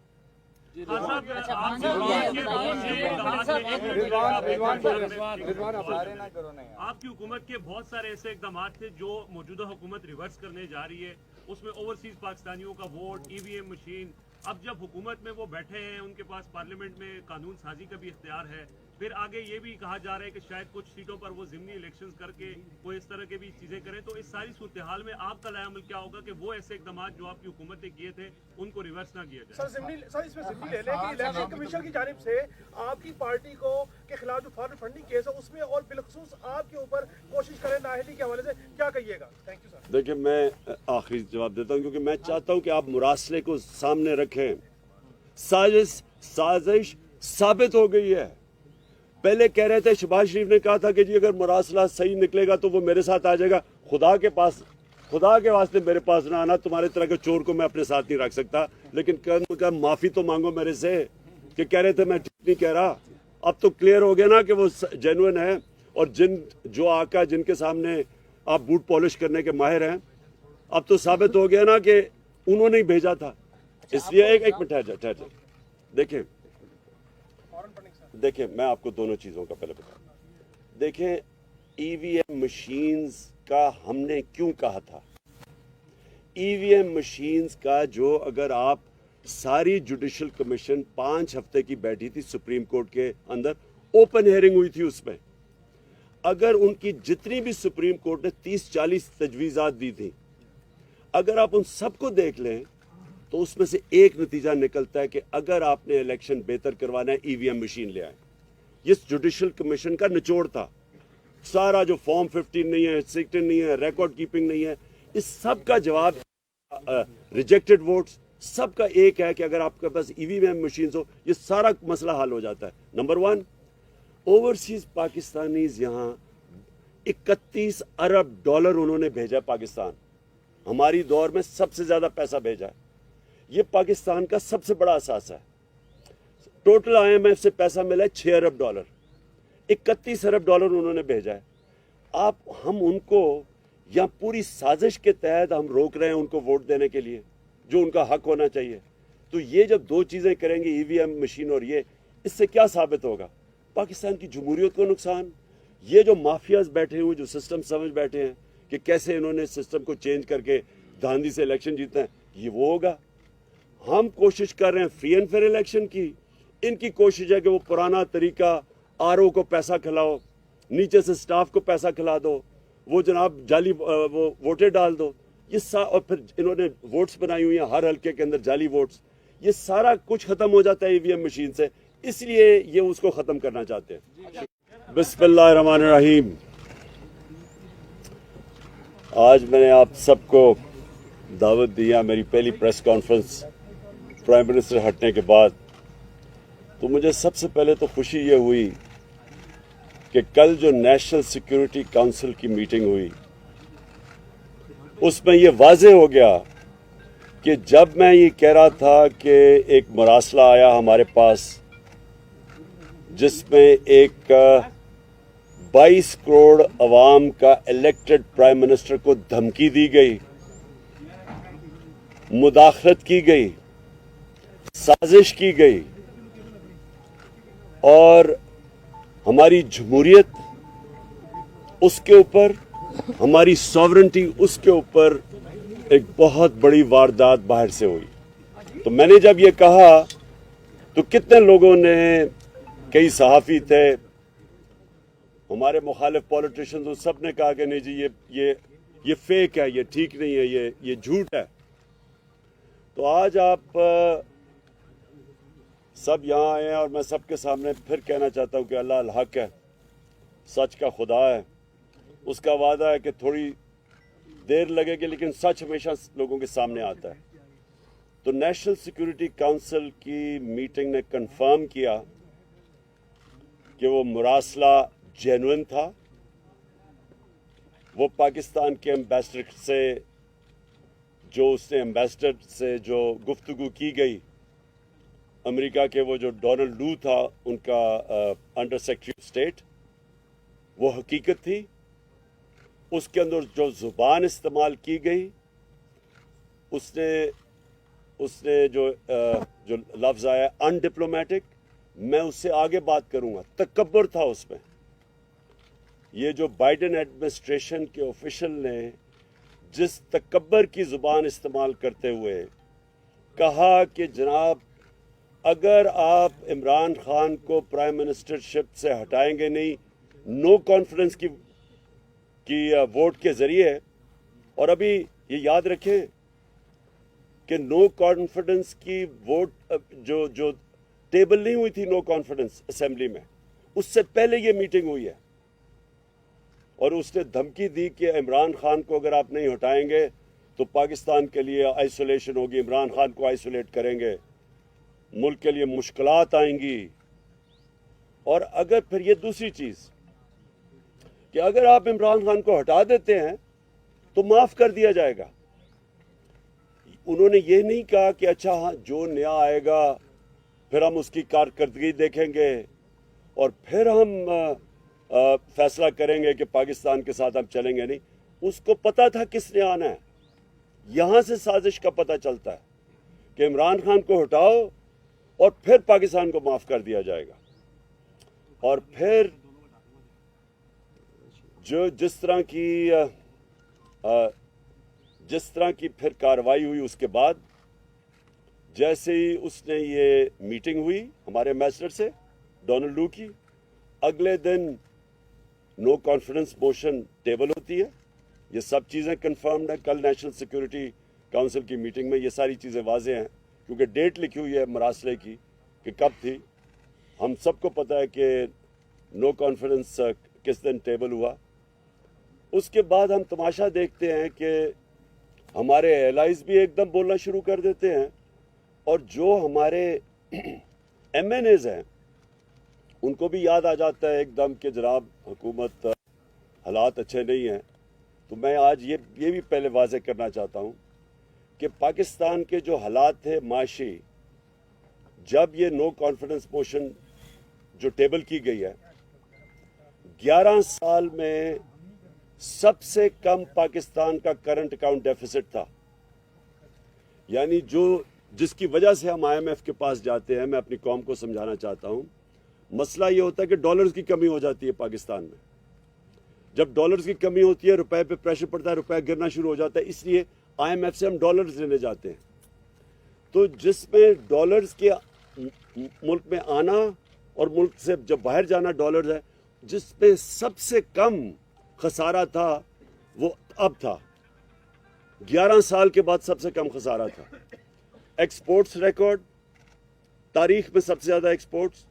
आपकी हुकूमत के बहुत सारे ऐसे इकदाम थे जो मौजूदा हुकूमत रिवर्स करने जा रही है, उसमें ओवरसीज पाकिस्तानियों का वोट, ईवीएम मशीन। अब जब हुकूमत में वो बैठे हैं, उनके पास पार्लियामेंट में कानून साजी का भी इख्तियार है, फिर आगे ये भी कहा जा रहा है कि शायद कुछ सीटों पर वो ज़िमनी इलेक्शंस करके वो इस तरह के भी चीज़ें करें। तो इस सारी सूरत हाल में आपका लायामल क्या होगा कि वो ऐसे इकदाम जो आपकी हुकूमत ने किए थे उनको रिवर्स ना किया जाए? सर इसमें ज़िम्नी ले लें कि इलेक्शन कमीशन की जानिब से आपकी पार्टी को के खिलाफ जो फॉरेन फंडिंग केस है उसमें और बिलखसूस आपके ऊपर कोशिश करें नाअहली के हवाले से, क्या कहिएगा? Thank you sir. देखिए, मैं आखिरी जवाब देता हूं क्योंकि मैं चाहता हूं कि आप मुरासले को सामने रखें। साजिश साबित हो गई है। पहले कह रहे थे, शहबाज शरीफ ने कहा था कि जी अगर मुरासला सही निकलेगा तो वो मेरे साथ आ जाएगा। खुदा के वास्ते मेरे पास ना आना, तुम्हारे तरह के चोर को मैं अपने साथ नहीं रख सकता। लेकिन कम माफी तो मांगो मेरे से कि कह रहे थे मैं ठीक नहीं कह रहा। अब तो क्लियर हो गया ना कि वो जेन्युइन है, और जो आका जिनके सामने आप बूट पॉलिश करने के माहिर हैं, अब तो साबित हो गया ना कि उन्होंने ही भेजा था। इसलिए एक मिनट ठहर जा। देखिए मैं आपको दोनों चीज़ों का पहले बता दूं। देखें, ईवीएम मशीन्स का हमने क्यों कहा था? ईवीएम मशीन्स का जो अगर आप सारी जुडिशल कमीशन 5 हफ्ते की बैठी थी सुप्रीम कोर्ट के अंदर, ओपन हियरिंग हुई थी उसमें, अगर उनकी जितनी भी सुप्रीम कोर्ट ने 30-40 तजवीज़ात दी थी, अगर आप उन सबको देख लें तो उसमें से एक नतीजा निकलता है कि अगर आपने इलेक्शन बेहतर करवाना है, ईवीएम मशीन ले आए। ये जुडिशल कमीशन का निचोड़ था। सारा जो फॉर्म 15 नहीं है, 16 नहीं है, रिकॉर्ड कीपिंग नहीं है, इस सब का जवाब रिजेक्टेड वोट्स, सबका एक है कि अगर आपके पास ईवीएम मशीन हो, ये सारा मसला हल हो जाता है। नंबर 1, ओवरसीज पाकिस्तानीज यहाँ 31 अरब डॉलर उन्होंने भेजा पाकिस्तान। हमारी दौर में सबसे ज्यादा पैसा भेजा है। ये पाकिस्तान का सबसे बड़ा असासा है। टोटल IMF से पैसा मिला है 6 अरब डॉलर, 31 अरब डॉलर उन्होंने भेजा है। हम उनको या पूरी साजिश के तहत हम रोक रहे हैं उनको वोट देने के लिए, जो उनका हक होना चाहिए। तो ये जब दो चीजें करेंगे, ईवीएम मशीन और ये, इससे क्या साबित होगा? पाकिस्तान की जमहूरियत को नुकसान। ये जो माफियाज बैठे हुए, जो सिस्टम समझ बैठे हैं कि कैसे इन्होंने सिस्टम को चेंज करके धांधली से इलेक्शन जीतना है, ये वो होगा। हम कोशिश कर रहे हैं फ्री एंड फेयर इलेक्शन की, इनकी कोशिश है कि वो पुराना तरीका RO को पैसा खिलाओ, नीचे से स्टाफ को पैसा खिला दो, वो जनाब जाली वो वोटें डाल दो, ये और फिर इन्होंने वोट्स बनाई हुई हैं हर हल्के के अंदर, जाली वोट्स। ये सारा कुछ खत्म हो जाता है ईवीएम मशीन से, इसलिए ये उसको खत्म करना चाहते हैं। बिस्मिल्लाहिर्रहमानिर्रहीम। आज मैंने आप सबको दावत दिया, मेरी पहली प्रेस कॉन्फ्रेंस प्राइम मिनिस्टर हटने के बाद। तो मुझे सबसे पहले तो खुशी ये हुई कि कल जो नेशनल सिक्योरिटी काउंसिल की मीटिंग हुई, उसमें ये वाज़ेह हो गया कि जब मैं ये कह रहा था कि एक मरासला आया हमारे पास जिसमें एक 22 करोड़ अवाम का इलेक्टेड प्राइम मिनिस्टर को धमकी दी गई, मुदाखलत की गई, साजिश की गई, और हमारी जमहूरियत उसके ऊपर, हमारी सॉवरेंटी उसके ऊपर एक बहुत बड़ी वारदात बाहर से हुई। तो मैंने जब ये कहा तो कितने लोगों ने, कई सहाफ़ी थे, हमारे मुखालिफ पॉलिटिशियंस उन सब ने कहा कि नहीं जी ये फेक है, ये ठीक नहीं है, ये झूठ है। तो आज आप सब यहाँ आए हैं और मैं सबके सामने फिर कहना चाहता हूँ कि अल्लाह अल हक है, सच का खुदा है, उसका वादा है कि थोड़ी देर लगेगी लेकिन सच हमेशा लोगों के सामने आता है। तो नेशनल सिक्योरिटी काउंसिल की मीटिंग ने कंफर्म किया कि वो मुरासला जेन्युइन था। वो पाकिस्तान के एम्बेसडर से जो गुफ्तगू की गई, अमेरिका के वो जो डोनाल्ड लू था उनका अंडर सेक्रेटरी ऑफ स्टेट, वो हकीकत थी। उसके अंदर जो ज़ुबान इस्तेमाल की गई, उसने जो लफ्ज़ आया अनडिप्लोमेटिक, मैं उससे आगे बात करूंगा, तकब्बुर था उसमें। ये जो बाइडेन एडमिनिस्ट्रेशन के ऑफिशियल ने जिस तकब्बर की ज़ुबान इस्तेमाल करते हुए कहा कि जनाब अगर आप इमरान खान को प्राइम मिनिस्टरशिप से हटाएंगे नहीं, नो कॉन्फिडेंस की वोट के ज़रिए, और अभी ये याद रखें कि नो कॉन्फिडेंस की वोट जो टेबल नहीं हुई थी नो कॉन्फिडेंस असेंबली में, उससे पहले ये मीटिंग हुई है। और उसने धमकी दी कि इमरान खान को अगर आप नहीं हटाएंगे तो पाकिस्तान के लिए आइसोलेशन होगी, इमरान खान को आइसोलेट करेंगे, मुल्क के लिए मुश्किलात आएंगी। और अगर फिर ये दूसरी चीज़ कि अगर आप इमरान खान को हटा देते हैं तो माफ़ कर दिया जाएगा। उन्होंने ये नहीं कहा कि अच्छा हाँ जो नया आएगा फिर हम उसकी कारकर्दगी देखेंगे और फिर हम फैसला करेंगे कि पाकिस्तान के साथ हम चलेंगे नहीं। उसको पता था किसने आना है। यहाँ से साजिश का पता चलता है कि इमरान खान को हटाओ और फिर पाकिस्तान को माफ़ कर दिया जाएगा। और फिर जो जिस तरह की फिर कार्रवाई हुई, उसके बाद जैसे ही उसने ये मीटिंग हुई हमारे एम्बेसडर से डोनाल्ड लू की, अगले दिन नो कॉन्फिडेंस मोशन टेबल होती है। ये सब चीज़ें कंफर्म्ड हैं। कल नेशनल सिक्योरिटी काउंसिल की मीटिंग में ये सारी चीज़ें वाज़ेह हैं, क्योंकि डेट लिखी हुई है मरासले की कि कब थी। हम सबको पता है कि नो कॉन्फिडेंस किस दिन टेबल हुआ। उसके बाद हम तमाशा देखते हैं कि हमारे एलाइज भी एकदम बोलना शुरू कर देते हैं, और जो हमारे MNAs हैं उनको भी याद आ जाता है एकदम कि जनाब हुकूमत हालात अच्छे नहीं हैं। तो मैं आज ये भी पहले वाज़ेह करना चाहता हूँ कि पाकिस्तान के जो हालात थे माशी, जब ये नो कॉन्फिडेंस मोशन जो टेबल की गई है, 11 साल में सबसे कम पाकिस्तान का करंट अकाउंट डेफिसिट था। यानी जिसकी वजह से हम IMF के पास जाते हैं, मैं अपनी कौम को समझाना चाहता हूँ, मसला ये होता है कि डॉलर्स की कमी हो जाती है पाकिस्तान में। जब डॉलर्स की कमी होती है, रुपए पे प्रेशर पड़ता है, रुपया गिरना शुरू हो जाता है, इसलिए IMF से हम डॉलर्स लेने जाते हैं। तो जिसमें डॉलर्स के मुल्क में आना और मुल्क से जब बाहर जाना डॉलर्स है, जिसपे सबसे कम खसारा था वो अब था। 11 साल के बाद सबसे कम खसारा था। एक्सपोर्ट्स रिकॉर्ड, तारीख में सबसे ज़्यादा एक्सपोर्ट्स,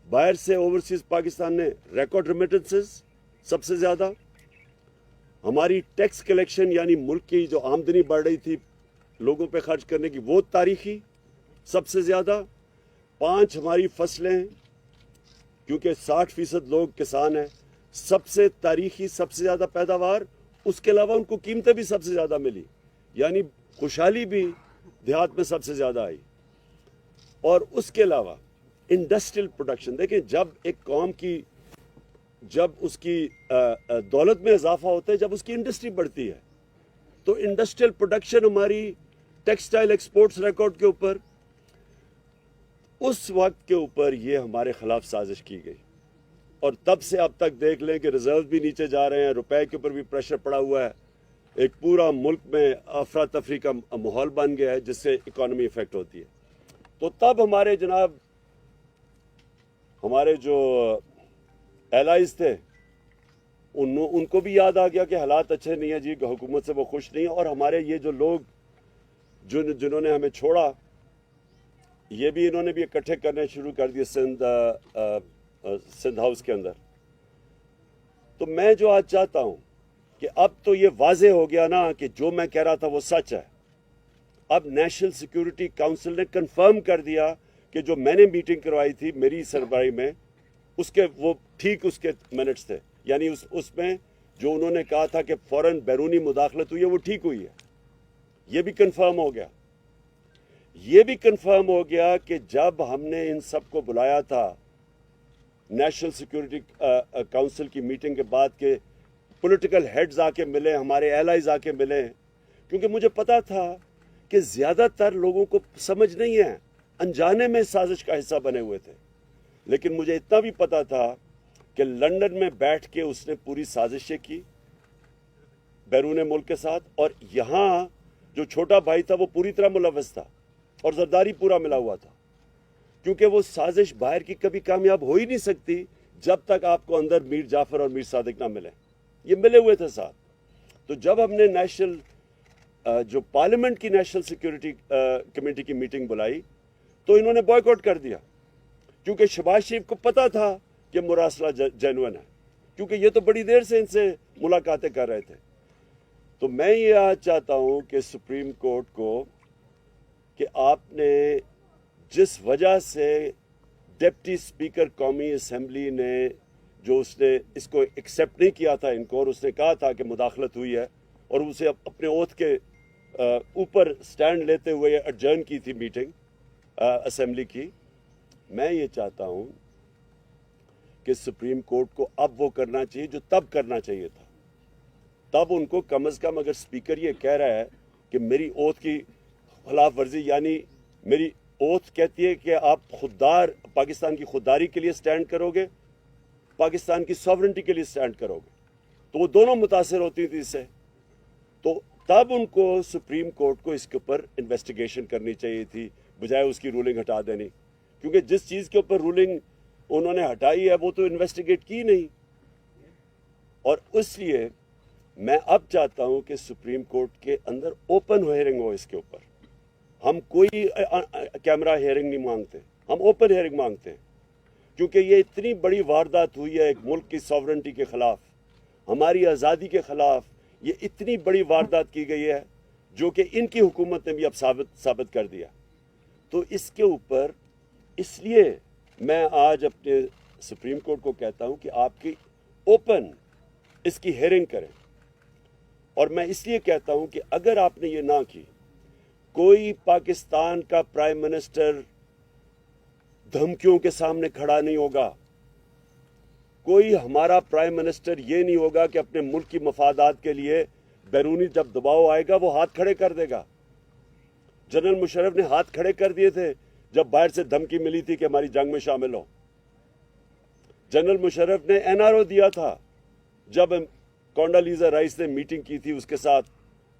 बाहर से ओवरसीज पाकिस्तान ने रिकॉर्ड रेमिटेंसेस सबसे ज़्यादा। हमारी टैक्स कलेक्शन यानी मुल्क की जो आमदनी बढ़ रही थी लोगों पे खर्च करने की, वो तारीखी सबसे ज़्यादा। 5 हमारी फसलें, क्योंकि 60% लोग किसान हैं, सबसे तारीखी सबसे ज़्यादा पैदावार। उसके अलावा उनको कीमतें भी सबसे ज़्यादा मिली, यानी खुशहाली भी देहात में सबसे ज़्यादा आई। और उसके अलावा इंडस्ट्रियल प्रोडक्शन, देखें जब एक कौम की जब उसकी दौलत में इजाफा होता है, जब उसकी इंडस्ट्री बढ़ती है, तो इंडस्ट्रियल प्रोडक्शन हमारी टेक्सटाइल एक्सपोर्ट्स रिकॉर्ड के ऊपर, उस वक्त के ऊपर ये हमारे खिलाफ साजिश की गई। और तब से अब तक देख लें कि रिजर्व भी नीचे जा रहे हैं, रुपए के ऊपर भी प्रेशर पड़ा हुआ है, एक पूरा मुल्क में अफरा तफरी का माहौल बन गया है जिससे इकॉनमी इफेक्ट होती है। तो तब हमारे जो एलाइज थे उनको भी याद आ गया कि हालात अच्छे नहीं है जी, हुकूमत से वो खुश नहीं है, और हमारे ये जो लोग जिन्होंने हमें छोड़ा, ये भी इन्होंने भी इकट्ठे करने शुरू कर दिए सिंध हाउस के अंदर। तो मैं जो आज चाहता हूं कि अब तो ये वाजे हो गया ना कि जो मैं कह रहा था वो सच है। अब नेशनल सिक्योरिटी काउंसिल ने कंफर्म कर दिया कि जो मैंने मीटिंग करवाई थी मेरी सरबराही में, उसके वो ठीक उसके मिनट्स थे, यानी उसमें जो उन्होंने कहा था कि फौरन बैरूनी मुदाखलत हुई है वो ठीक हुई है। ये भी कंफर्म हो गया। ये भी कंफर्म हो गया कि जब हमने इन सबको बुलाया था नेशनल सिक्योरिटी काउंसिल की मीटिंग के बाद के पॉलिटिकल हेड्स आके मिले, हमारे एलाइज आके मिले, क्योंकि मुझे पता था कि ज़्यादातर लोगों को समझ नहीं है, अनजाने में साजिश का हिस्सा बने हुए थे। लेकिन मुझे इतना भी पता था कि लंदन में बैठ के उसने पूरी साजिशें की बैरून मुल्क के साथ, और यहाँ जो छोटा भाई था वो पूरी तरह मुलव्वस था और जरदारी पूरा मिला हुआ था, क्योंकि वो साजिश बाहर की कभी कामयाब हो ही नहीं सकती जब तक आपको अंदर मीर जाफर और मीर सादिक ना मिले। ये मिले हुए थे साथ। तो जब हमने जो पार्लियामेंट की नेशनल सिक्योरिटी कमेटी की मीटिंग बुलाई तो इन्होंने बॉयकॉट कर दिया, क्योंकि शहबाज शरीफ को पता था कि मुरासला जेन्युइन है, क्योंकि ये तो बड़ी देर से इनसे मुलाकातें कर रहे थे। तो मैं ये आज चाहता हूं कि सुप्रीम कोर्ट को कि आपने जिस वजह से डिप्टी स्पीकर कौमी असेंबली ने जो उसने इसको एक्सेप्ट नहीं किया था इनको, और उसने कहा था कि मुदाखलत हुई है, और उसे अपने ओथ के ऊपर स्टैंड लेते हुए एडजर्न की थी मीटिंग असेंबली की। मैं ये चाहता हूं कि सुप्रीम कोर्ट को अब वो करना चाहिए जो तब करना चाहिए था। तब उनको कम अज़ कम, अगर स्पीकर ये कह रहा है कि मेरी ओथ की खिलाफ वर्जी, यानी मेरी ओथ कहती है कि आप खुददार पाकिस्तान की खुददारी के लिए स्टैंड करोगे, पाकिस्तान की सॉवरेंटी के लिए स्टैंड करोगे, तो वो दोनों मुतासिर होती थी इससे। तो तब उनको सुप्रीम कोर्ट को इसके ऊपर इन्वेस्टिगेशन करनी चाहिए थी, बजाय उसकी रूलिंग हटा देनी, क्योंकि जिस चीज़ के ऊपर रूलिंग उन्होंने हटाई है वो तो इन्वेस्टिगेट की नहीं। और इसलिए मैं अब चाहता हूं कि सुप्रीम कोर्ट के अंदर ओपन हियरिंग हो इसके ऊपर। हम कोई कैमरा हियरिंग नहीं मांगते, हम ओपन हियरिंग मांगते हैं, क्योंकि ये इतनी बड़ी वारदात हुई है एक मुल्क की सॉवरेंटी के खिलाफ, हमारी आज़ादी के खिलाफ। ये इतनी बड़ी वारदात की गई है जो कि इनकी हुकूमत ने भी अब साबित कर दिया। तो इसके ऊपर इसलिए मैं आज अपने सुप्रीम कोर्ट को कहता हूं कि आपकी ओपन इसकी हियरिंग करें। और मैं इसलिए कहता हूं कि अगर आपने ये ना की, कोई पाकिस्तान का प्राइम मिनिस्टर धमकियों के सामने खड़ा नहीं होगा, कोई हमारा प्राइम मिनिस्टर ये नहीं होगा कि अपने मुल्क की मफादात के लिए बैरूनी जब दबाव आएगा वो हाथ खड़े कर देगा। जनरल मुशर्रफ ने हाथ खड़े कर दिए थे जब बाहर से धमकी मिली थी कि हमारी जंग में शामिल हो। जनरल मुशर्रफ ने एनआरओ दिया था जब कोंडालीजा राइस ने मीटिंग की थी उसके साथ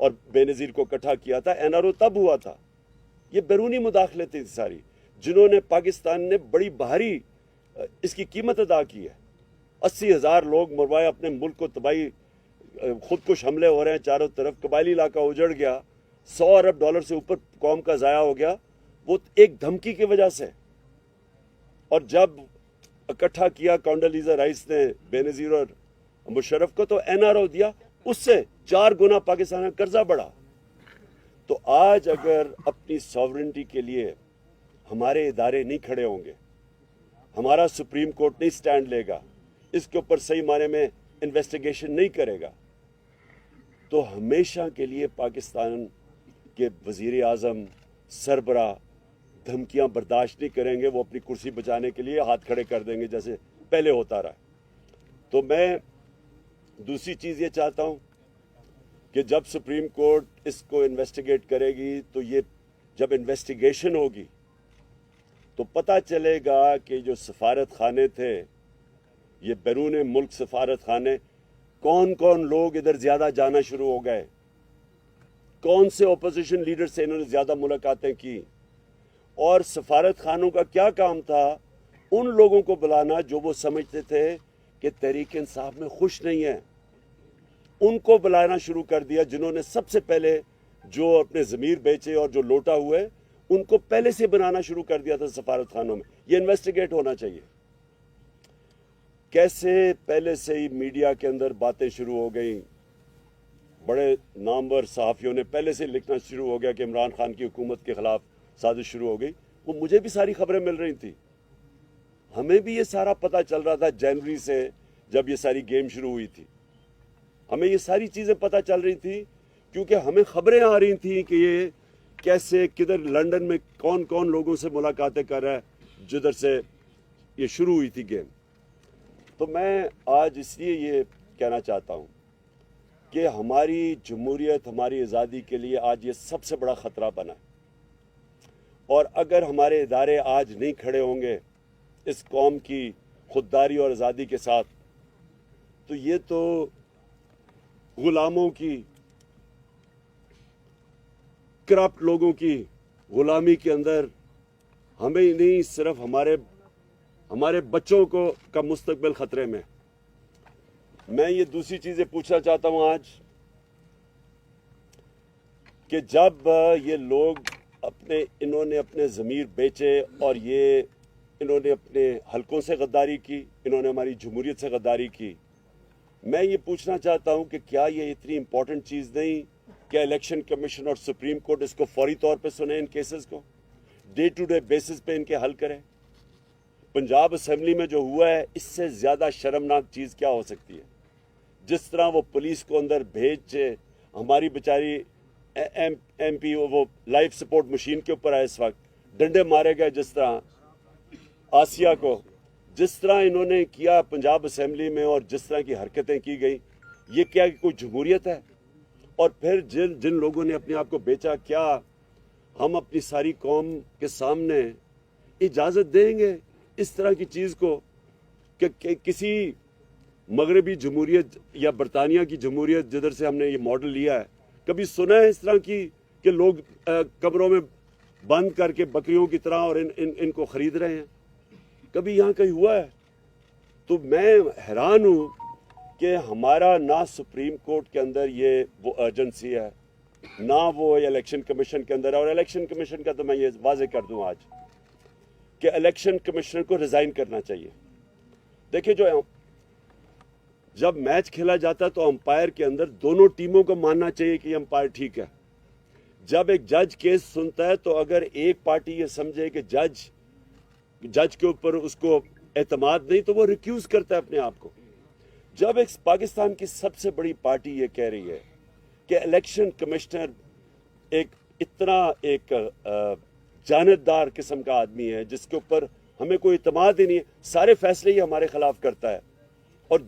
और बेनज़ीर को इकट्ठा किया था, एनआरओ तब हुआ था। ये बैरूनी मुदाखलत थी सारी, जिन्होंने पाकिस्तान ने बड़ी भारी इसकी कीमत अदा की है। 80,000 लोग मरवाए, अपने मुल्क को तबाही, खुदकुश हमले हो रहे हैं चारों तरफ, कबायली इलाका उजड़ गया, $100 अरब से ऊपर कौम का ज़ाया हो गया, वो एक धमकी की वजह से। और जब इकट्ठा किया कोंडालीजा राइस ने बेनज़ीर और मुशर्रफ को, तो एनआरओ दिया, उससे 4 गुना पाकिस्तान का कर्जा बढ़ा। तो आज अगर अपनी सॉवरेंटी के लिए हमारे इदारे नहीं खड़े होंगे, हमारा सुप्रीम कोर्ट नहीं स्टैंड लेगा, इसके ऊपर सही माने में इन्वेस्टिगेशन नहीं करेगा, तो हमेशा के लिए पाकिस्तान के वजीर आज़म सरबरा धमकियां बर्दाश्त नहीं करेंगे। वो अपनी कुर्सी बचाने के लिए हाथ खड़े कर देंगे जैसे पहले होता रहा। तो मैं दूसरी चीज़ ये चाहता हूं कि जब सुप्रीम कोर्ट इसको इन्वेस्टिगेट करेगी, तो ये जब इन्वेस्टिगेशन होगी तो पता चलेगा कि जो सफारत खाने थे, ये बैरून मुल्क सफारत खाने, कौन कौन लोग इधर ज़्यादा जाना शुरू हो गए, कौन से अपोजिशन लीडर से इन्होंने ज़्यादा मुलाकातें की, और सफारत खानों का क्या काम था उन लोगों को बुलाना जो वो समझते थे کہ तहरीक इंसाफ में खुश नहीं है, उनको बुलाना शुरू कर दिया जिन्होंने सबसे पहले जो अपने ज़मीर बेचे और जो लोटा हुए, उनको पहले से बनाना शुरू कर दिया था सफारत खानों में। ये इन्वेस्टिगेट होना चाहिए। कैसे पहले से ही मीडिया के अंदर बातें शुरू हो गई, बड़े नामवर सहाफ़ियों ने पहले से लिखना शुरू हो गया कि इमरान खान की हुकूमत के ख़िलाफ़ साजिश शुरू हो गई। वो मुझे भी सारी खबरें मिल रही थी, हमें भी ये सारा पता चल रहा था जनवरी से, जब ये सारी गेम शुरू हुई थी। हमें ये सारी चीज़ें पता चल रही थी क्योंकि हमें खबरें आ रही थी कि ये कैसे किधर लंदन में कौन कौन लोगों से मुलाकातें कर रहा है, जिधर से ये शुरू हुई थी गेम। तो मैं आज इसलिए ये कहना चाहता हूँ कि हमारी जमहूरियत, हमारी आज़ादी के लिए आज ये सबसे बड़ा ख़तरा बना है, और अगर हमारे इदारे आज नहीं खड़े होंगे इस कौम की खुददारी और आज़ादी के साथ, तो ये तो गुलामों की, करप्ट लोगों की गुलामी के अंदर हमें ही नहीं, सिर्फ हमारे बच्चों को का मुस्तकबिल खतरे में। मैं ये दूसरी चीजें पूछना चाहता हूं आज कि जब ये लोग इन्होंने अपने ज़मीर बेचे और इन्होंने अपने हलकों से गद्दारी की, इन्होंने हमारी जमहूरियत से गद्दारी की, मैं ये पूछना चाहता हूं कि क्या ये इतनी इंपॉर्टेंट चीज़ नहीं कि इलेक्शन कमीशन और सुप्रीम कोर्ट इसको फौरी तौर पे सुने, इन केसेस को डे टू डे बेसिस पे इनके हल करें। पंजाब असेंबली में जो हुआ है, इससे ज़्यादा शर्मनाक चीज़ क्या हो सकती है? जिस तरह वो पुलिस को अंदर भेज हमारी बेचारी MP वो लाइफ सपोर्ट मशीन के ऊपर है, इस वक्त डंडे मारे गए, जिस तरह आसिया को, जिस तरह इन्होंने किया पंजाब असेंबली में और जिस तरह की हरकतें की गई, ये क्या कोई जमहूरियत है? और फिर जिन लोगों ने अपने आप को बेचा, क्या हम अपनी सारी कौम के सामने इजाज़त देंगे इस तरह की चीज़ को कि किसी मगरबी जमहूरियत या बरतानिया की जमहूरियत जिधर से हमने ये मॉडल लिया है, कभी सुना है इस तरह की कि लोग कमरों में बंद करके बकरियों की तरह और इनको ख़रीद रहे हैं? कभी यहाँ कहीं हुआ है? तो मैं हैरान हूँ कि हमारा ना सुप्रीम कोर्ट के अंदर ये वो अर्जेंसी है, ना वो इलेक्शन कमीशन के अंदर। और इलेक्शन कमीशन का तो मैं ये वाजे कर दूँ आज कि इलेक्शन कमिश्नर को रिज़ाइन करना चाहिए। देखिए, जब मैच खेला जाता है तो अंपायर के अंदर दोनों टीमों को मानना चाहिए कि अंपायर ठीक है। जब एक जज केस सुनता है तो अगर एक पार्टी ये समझे कि जज के ऊपर उसको एतमाद नहीं, तो वो रिक्यूज करता है अपने आप को। जब एक पाकिस्तान की सबसे बड़ी पार्टी ये कह रही है कि इलेक्शन कमिश्नर एक जानतदार किस्म का आदमी है जिसके ऊपर हमें कोई इतमाद ही नहीं है, सारे फैसले ही हमारे खिलाफ करता है, और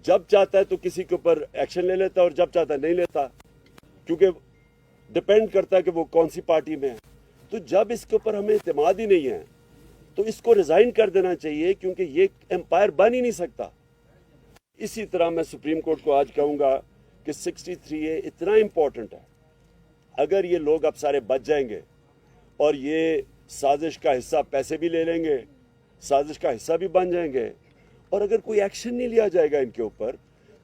जब चाहता है तो किसी के ऊपर एक्शन ले लेता है और जब चाहता है नहीं लेता, क्योंकि डिपेंड करता है कि वो कौन सी पार्टी में है। तो जब इसके ऊपर हमें इतमाद ही नहीं है तो इसको रिज़ाइन कर देना चाहिए, क्योंकि ये एम्पायर बन ही नहीं सकता। इसी तरह मैं सुप्रीम कोर्ट को आज कहूँगा कि 63A इतना इम्पोर्टेंट है। अगर ये लोग अब सारे बच जाएंगे और ये साजिश का हिस्सा पैसे भी ले लेंगे, साजिश का हिस्सा भी बन जाएंगे, और अगर कोई एक्शन नहीं लिया जाएगा इनके ऊपर,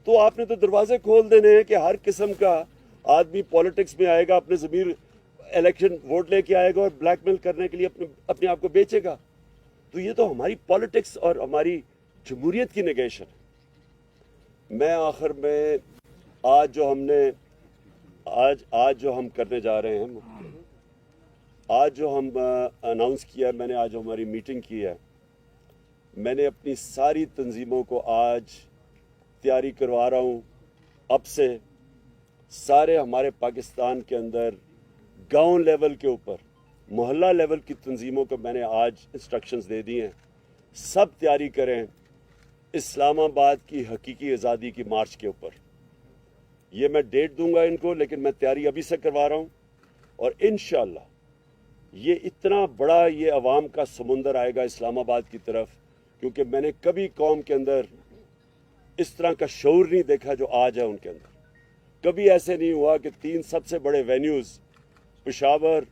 तो आपने तो दरवाजे खोल देने हैं कि हर किस्म का आदमी पॉलिटिक्स में आएगा, अपने ज़मीर इलेक्शन वोट लेके आएगा और ब्लैकमेल करने के लिए अपने आप को बेचेगा। तो ये तो हमारी पॉलिटिक्स और हमारी जमहूरियत की नेगेशन है। मैं आखिर में आज जो हम करने जा रहे हैं, आज जो हम अनाउंस किया, मैंने आज हमारी मीटिंग की है, मैंने अपनी सारी तंजीमों को आज तैयारी करवा रहा हूँ। अब से सारे हमारे पाकिस्तान के अंदर गांव लेवल के ऊपर, मोहल्ला लेवल की तंजीमों को मैंने आज इंस्ट्रक्शंस दे दी हैं, सब तैयारी करें इस्लामाबाद की हकीकी आज़ादी की मार्च के ऊपर। ये मैं डेट दूंगा इनको, लेकिन मैं तैयारी अभी से करवा रहा हूँ, और इंशाअल्लाह ये इतना बड़ा ये अवाम का समुंदर आएगा इस्लामाबाद की तरफ, क्योंकि मैंने कभी कौम के अंदर इस तरह का शऊर नहीं देखा जो आज है उनके अंदर। कभी ऐसे नहीं हुआ कि 3 सबसे बड़े वेन्यूज़ पेशावर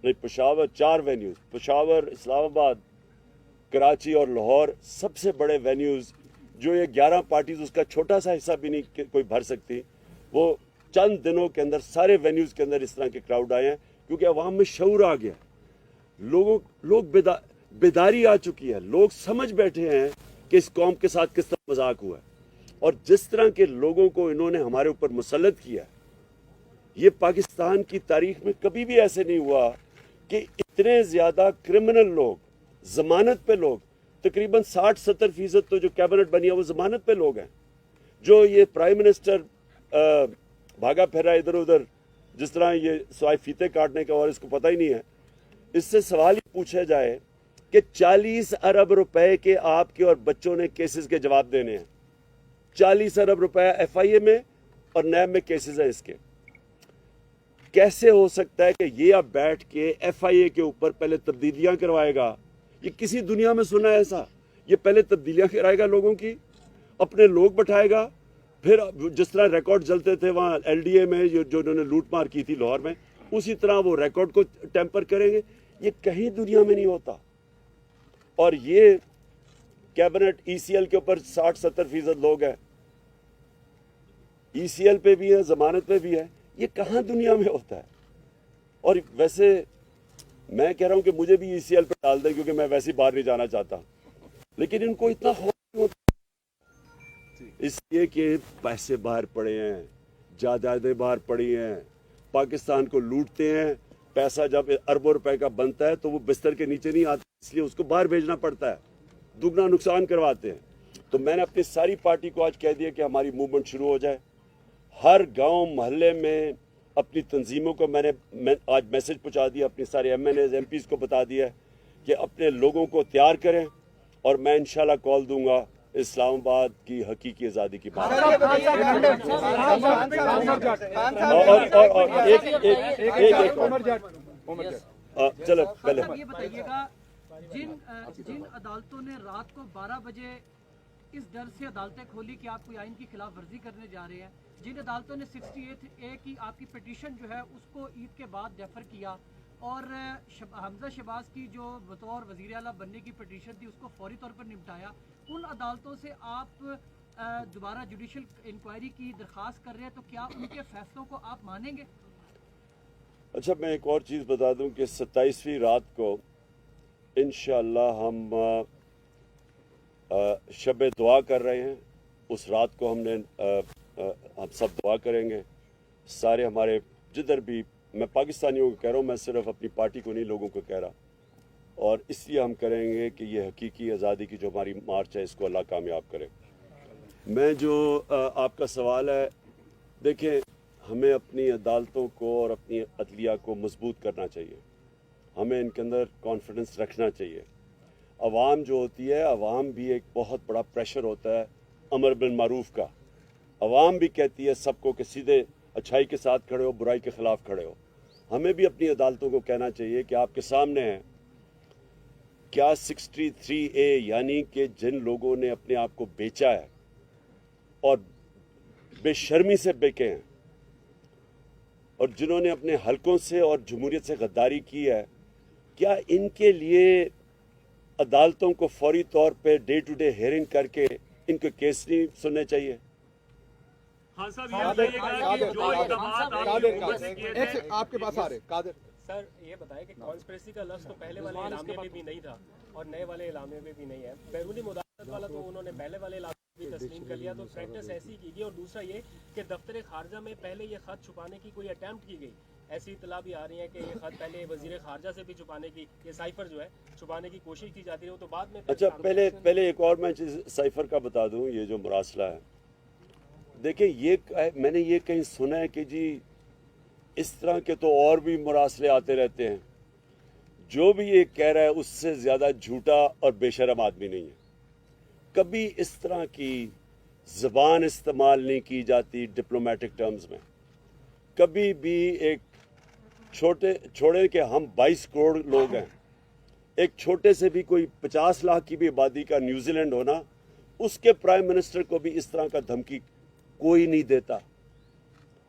4 वेन्यूज़, पेशावर, इस्लामाबाद, कराची और लाहौर, सबसे बड़े वेन्यूज़ जो ये 11 पार्टीज उसका छोटा सा हिस्सा भी नहीं कोई भर सकती, वो चंद दिनों के अंदर सारे वेन्यूज के अंदर इस तरह के क्राउड आए हैं, क्योंकि अवाम में शऊर आ गया, लोग बेदारी आ चुकी है, लोग समझ बैठे हैं कि इस कौम के साथ किस तरह मजाक हुआ है। और जिस तरह के लोगों को इन्होंने हमारे ऊपर मुसल्लत किया, ये पाकिस्तान की तारीख में कभी भी ऐसे नहीं हुआ कि इतने ज्यादा क्रिमिनल लोग, जमानत पे लोग, तकरीबन 60-70% तो जो कैबिनेट बनी है वो जमानत पे लोग हैं। जो ये प्राइम मिनिस्टर भागा फिर रहा है इधर उधर, जिस तरह ये स्वाय फीते काटने का और इसको पता ही नहीं है। इससे सवाल ही पूछा जाए कि 40 अरब रुपए के आपके और बच्चों ने केसेस के जवाब देने हैं। 40 अरब रुपए FIA में और नैब में केसेस हैं इसके। कैसे हो सकता है कि ये अब बैठ के FIA के ऊपर पहले तब्दीलियां करवाएगा? ये किसी दुनिया में सुना है ऐसा? ये पहले तब्दीलियां कराएगा लोगों की, अपने लोग बैठाएगा, फिर जिस तरह रिकॉर्ड जलते थे वहाँ LDA में जो उन्होंने लूट मार की थी लाहौर में, उसी तरह वो रिकॉर्ड को टेम्पर करेंगे। ये कहीं दुनिया में नहीं होता। और ये कैबिनेट ECL के ऊपर 60-70% लोग हैं, ECL पे भी है, जमानत पे भी है। ये कहाँ दुनिया में होता है? और वैसे मैं कह रहा हूं कि मुझे भी ECL पे डाल दें, क्योंकि मैं वैसे ही बाहर नहीं जाना चाहता, लेकिन इनको इतना खौफ क्यों होता? इसलिए कि पैसे बाहर पड़े हैं, जायदादें बाहर पड़ी हैं, पाकिस्तान को लूटते हैं। पैसा जब अरबों रुपए का बनता है तो वो बिस्तर के नीचे नहीं आता, इसलिए उसको बाहर भेजना पड़ता है, दुगना नुकसान करवाते हैं। तो मैंने अपनी सारी पार्टी को आज कह दिया कि हमारी मूवमेंट शुरू हो जाए। हर गांव मोहल्ले में अपनी तंजीमों को मैं आज मैसेज पहुंचा दिया, अपने सारे MNAs MPs को बता दिया कि अपने लोगों को तैयार करें, और मैं इंशाल्लाह कॉल दूंगा इस्लामाबाद की हकीकी आज़ादी की बात। और चलो पहले ये बताइएगा, जिन अदालतों ने रात को 12 बजे इस डर से अदालतें खोली कि आप कोई आइन की खिलाफ वर्जी करने जा रहे हैं, जिन अदालतों ने 68A की आपकी पिटीशन जो है उसको ईद के बाद डेफर किया, और हमजा शहबाज की जो बतौर वज़ीर आला बनने की पिटीशन थी उसको फौरी तौर पर निपटाया, उन अदालतों से आप दोबारा जुडिशल इंक्वायरी की दरख्वास्त कर रहे हैं, तो क्या उनके फैसलों को आप मानेंगे? अच्छा, मैं एक और चीज़ बता दूं कि 27वीं रात को इंशाअल्लाह हम शब दुआ कर रहे हैं। उस रात को हम सब दुआ करेंगे, सारे हमारे जिधर भी, मैं पाकिस्तानियों को कह रहा हूँ, मैं सिर्फ अपनी पार्टी को नहीं, लोगों को कह रहा, और इसलिए हम करेंगे कि ये हकीकी आज़ादी की जो हमारी मार्च है इसको अल्लाह कामयाब करे। मैं जो आपका सवाल है, देखें, हमें अपनी अदालतों को और अपनी अदलिया को मजबूत करना चाहिए, हमें इनके अंदर कॉन्फिडेंस रखना चाहिए। अवाम जो होती है, अवाम भी एक बहुत बड़ा प्रेशर होता है अमर बिल मारूफ का। अवाम भी कहती है सबको कि सीधे अच्छाई के साथ खड़े हो, बुराई के खिलाफ खड़े हो। हमें भी अपनी अदालतों को कहना चाहिए कि आपके सामने है क्या 63A, यानी कि जिन लोगों ने अपने आप को बेचा है और बेशर्मी से बेचे हैं, और जिन्होंने अपने हलकों से और जमहूरियत से गद्दारी की है, क्या इनके लिए अदालतों को फौरी तौर पे डे टू डे हियरिंग करके इनके केस नहीं सुनने चाहिए? हाँ साहब, ये बताइएगा कि जो इक़दामात आपने हुकूमत से किए थे, आपके पास आ रहे कादिर सर, ये बताएं कि कॉन्स्पिरेसी का लफ्ज़ तो पहले वाले इलामे में भी नहीं था और नए वाले इलामे में भी नहीं है। बैरूनी मुदाखलत वाला तो उन्होंने पहले वाले इलामे भी तस्लीम कर लिया, तो प्रैक्टिस ऐसी की गई। और दूसरा ये कि दफ्तर खारजा में पहले ये खत छुपाने की कोई अटैम्प्ट की गई, ऐसी इतला भी आ रही है कि ये खत पहले वजीर खारजा से भी छुपाने की, ये साइफर जो है छुपाने की कोशिश की जाती है, वो तो बाद में। अच्छा, पहले एक और मैं चीज़ साइफर का बता दूं। ये जो मुरासला है, देखिए, ये मैंने ये कहीं सुना है कि जी इस तरह के तो और भी मुरासले आते रहते हैं। जो भी ये कह रहा है उससे ज़्यादा झूठा और बेशरम आदमी नहीं है। कभी इस तरह की ज़बान इस्तेमाल नहीं की जाती डिप्लोमेटिक टर्म्स में। कभी भी एक छोड़े कि हम 22 करोड़ लोग हैं, एक छोटे से भी कोई 50 लाख की भी आबादी का न्यूजीलैंड होना, उसके प्राइम मिनिस्टर को भी इस तरह का धमकी कोई नहीं देता।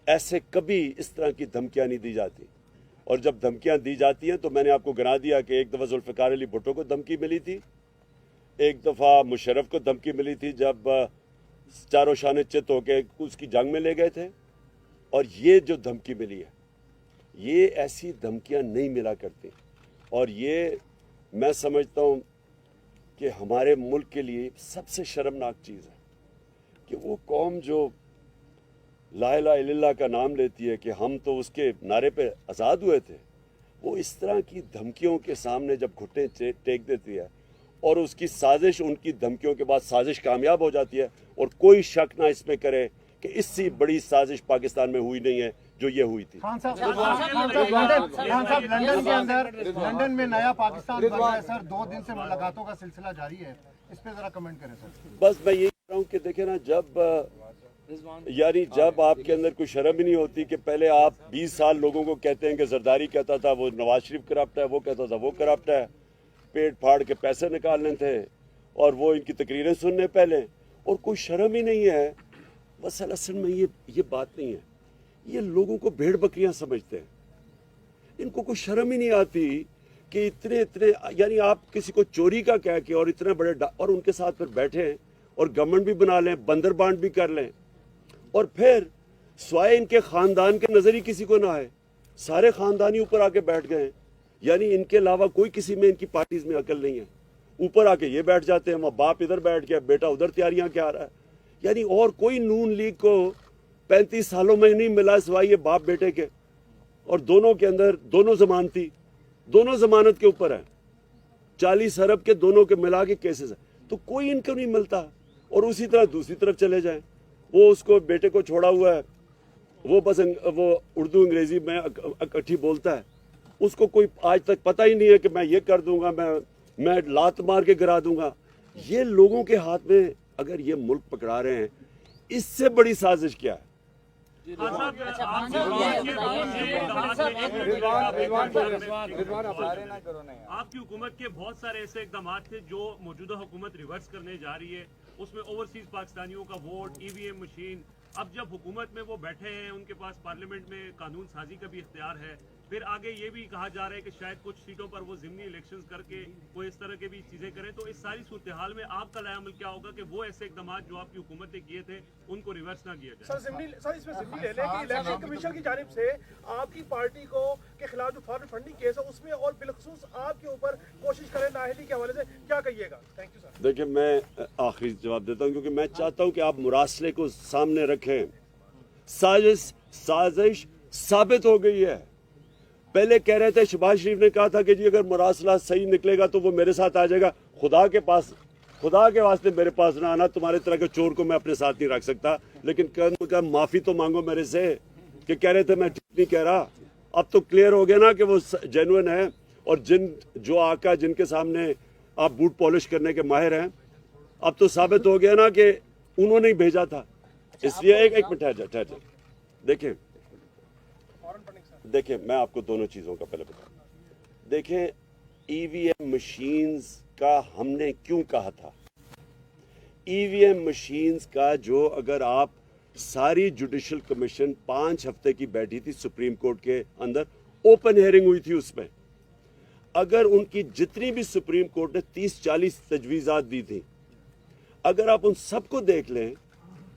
ऐसे कभी इस तरह की धमकियां नहीं दी जाती। और जब धमकियां दी जाती हैं तो मैंने आपको गिना दिया कि एक दफ़ा जुल्फ़िकार अली भुट्टो को धमकी मिली थी, एक दफ़ा मुशर्रफ को धमकी मिली थी जब चारों शाने चित होके उसकी जंग में ले गए थे, और ये जो धमकी मिली है, ये ऐसी धमकियां नहीं मिला करती, और ये मैं समझता हूँ कि हमारे मुल्क के लिए सबसे शर्मनाक चीज़ है कि वो कौम जो ला इलाहा इल्लल्लाह का नाम लेती है कि हम तो उसके नारे पे आज़ाद हुए थे, वो इस तरह की धमकियों के सामने जब घुटने टेक देती है और उसकी साजिश, उनकी धमकियों के बाद साजिश कामयाब हो जाती है, और कोई शक ना इसमें करे कि इससे बड़ी साजिश पाकिस्तान में हुई नहीं है जो ये हुई थी। खान साहब लंदन में नया पाकिस्तान बन रहा है सर, 2 दिन से मुलाकातों का सिलसिला जारी है, इस पे जरा कमेंट करें सर। बस मैं यही कह रहा हूँ कि देखे ना, जब आपके अंदर कोई शर्म ही नहीं होती कि पहले आप 20 साल लोगों को कहते हैं कि जरदारी कहता था वो नवाज शरीफ करप्ट है, वो कहता था वो करप्ट है, पेट फाड़ के पैसे निकालने थे और वो इनकी तकरीरें सुनने पहले, और कोई शर्म ही नहीं है। बस असल में ये बात नहीं है, ये लोगों को भेड़ बकरियां समझते हैं, इनको कोई शर्म ही नहीं आती कि इतने यानी आप किसी को चोरी का कह के और इतने बड़े और उनके साथ फिर बैठे और गवर्नमेंट भी बना लें, बंदर बांट भी कर लें, और फिर स्वाय इनके खानदान के नजर ही किसी को ना आए, सारे खानदानी ऊपर आके बैठ गए, यानी इनके अलावा कोई किसी में इनकी पार्टीज में अकल नहीं है, ऊपर आके ये बैठ जाते हैं, बाप इधर बैठ गया, बेटा उधर तैयारियां क्या रहा है, यानी और कोई नून लीग को 35 सालों में नहीं मिला सिवाय ये बाप बेटे के, और दोनों के अंदर दोनों जमानती, दोनों जमानत के ऊपर है, 40 अरब के दोनों के मिला के केसेस है, तो कोई इनको नहीं मिलता। और उसी तरह दूसरी तरफ चले जाएं, वो उसको बेटे को छोड़ा हुआ है, वो बस वो उर्दू अंग्रेजी में इकट्ठी बोलता है, उसको कोई आज तक पता ही नहीं है कि मैं ये कर दूंगा, मैं लात मार के गिरा दूंगा। ये लोगों के हाथ में अगर ये मुल्क पकड़ा रहे हैं, इससे बड़ी साजिश क्या है? आपकी हुकूमत के बहुत सारे ऐसे इकदाम थे जो मौजूदा हुकूमत रिवर्स करने जा रही है, उसमें ओवरसीज पाकिस्तानियों का वोट, ईवीएम मशीन। अब जब हुकूमत में वो बैठे हैं, उनके पास पार्लियामेंट में कानून साजी का भी इख्तियार है, फिर आगे ये भी कहा जा रहा है कि शायद कुछ सीटों पर वो ज़िमनी इलेक्शंस करके कोई इस तरह के भी चीज़ें करें, तो इस सारी सूरत हाल में आपका लायामल क्या होगा कि वो ऐसे इकदाम जो आपकी हुकूमत ने किए थे उनको रिवर्स ना किया जाए? सर इसमें ज़िम्नी ले लें कि इलेक्शन कमीशन की जानिब से आपकी पार्टी को के खिलाफ जो फॉरेन फंडिंग केस है उसमें और बिलखसूस आपके ऊपर कोशिश करें नाअहली के हवाले से, क्या कहिएगा? Thank you sir. देखिए, मैं आखिरी जवाब देता हूँ क्योंकि मैं चाहता हूँ कि आप मुरासले को सामने रखें। साजिश साबित हो गई है। पहले कह रहे थे, शहबाज शरीफ ने कहा था कि जी अगर मुरासला सही निकलेगा तो वो मेरे साथ आ जाएगा, खुदा के वास्ते मेरे पास ना आना, तुम्हारे तरह के चोर को मैं अपने साथ नहीं रख सकता, लेकिन कम माफी तो मांगो मेरे से कि कह रहे थे मैं ठीक नहीं कह रहा। अब तो क्लियर हो गया ना कि वो जेन्युइन है, और जो आका जिनके सामने आप बूट पॉलिश करने के माहिर हैं, अब तो साबित हो गया ना कि उन्होंने ही भेजा था। इसलिए एक मिनट ठहर जा। देखें मैं आपको दोनों चीज़ों का पहले बताऊं। देखें, ईवीएम मशीन्स का हमने क्यों कहा था? ईवीएम मशीन्स का जो अगर आप सारी जुडिशल कमीशन 5 हफ्ते की बैठी थी सुप्रीम कोर्ट के अंदर, ओपन हियरिंग हुई थी उसमें, अगर उनकी जितनी भी सुप्रीम कोर्ट ने 30-40 तजवीज़ात दी थी, अगर आप उन सबको देख लें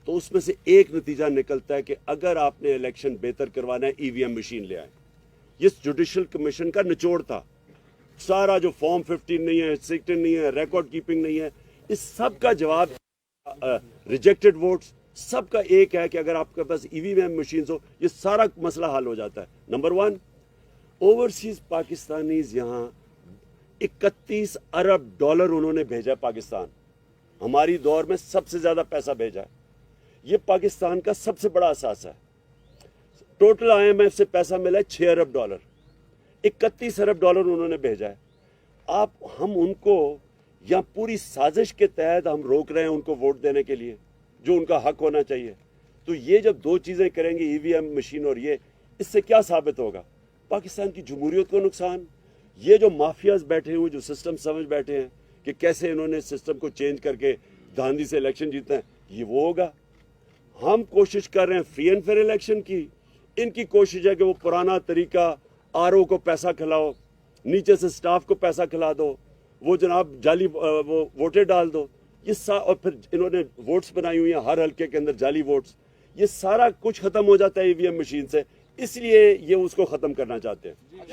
तो उसमें से एक नतीजा निकलता है कि अगर आपने इलेक्शन बेहतर करवाना है, ईवीएम मशीन ले आए। ये जुडिशल कमीशन का निचोड़ था। सारा जो फॉर्म 15 नहीं है, 16 नहीं है, रिकॉर्ड कीपिंग नहीं है, इस सब का जवाब रिजेक्टेड वोट्स, सबका एक है कि अगर आपके पास ईवीएम मशीन हो, ये सारा मसला हल हो जाता है। नंबर 1, ओवरसीज पाकिस्तानीज यहाँ 31 अरब डॉलर उन्होंने भेजा पाकिस्तान, हमारी दौर में सबसे ज्यादा पैसा भेजा है। ये पाकिस्तान का सबसे बड़ा असासा है। टोटल IMF से पैसा मिला है 6 अरब डॉलर, 31 अरब डॉलर उन्होंने भेजा है। हम उनको या पूरी साजिश के तहत हम रोक रहे हैं उनको वोट देने के लिए, जो उनका हक होना चाहिए। तो ये जब दो चीजें करेंगे, ईवीएम मशीन और ये, इससे क्या साबित होगा? पाकिस्तान की जमहूरियत को नुकसान। ये जो माफियाज बैठे हुए, जो सिस्टम समझ बैठे हैं कि कैसे इन्होंने सिस्टम को चेंज करके धांधली से इलेक्शन जीतना है, ये वो होगा। हम कोशिश कर रहे हैं फ्री एंड फेयर इलेक्शन की, इनकी कोशिश है कि वो पुराना तरीका, RO को पैसा खिलाओ, नीचे से स्टाफ को पैसा खिला दो, وہ جناب جعلی وہ ووٹیں ڈال دو، یہ اور پھر انہوں نے ووٹس بنائی ہوئی ہیں ہر حلقے کے اندر جعلی ووٹس، یہ سارا کچھ ختم ہو جاتا ہے ای وی ایم مشین سے، اس لیے یہ اس کو ختم کرنا چاہتے ہیں.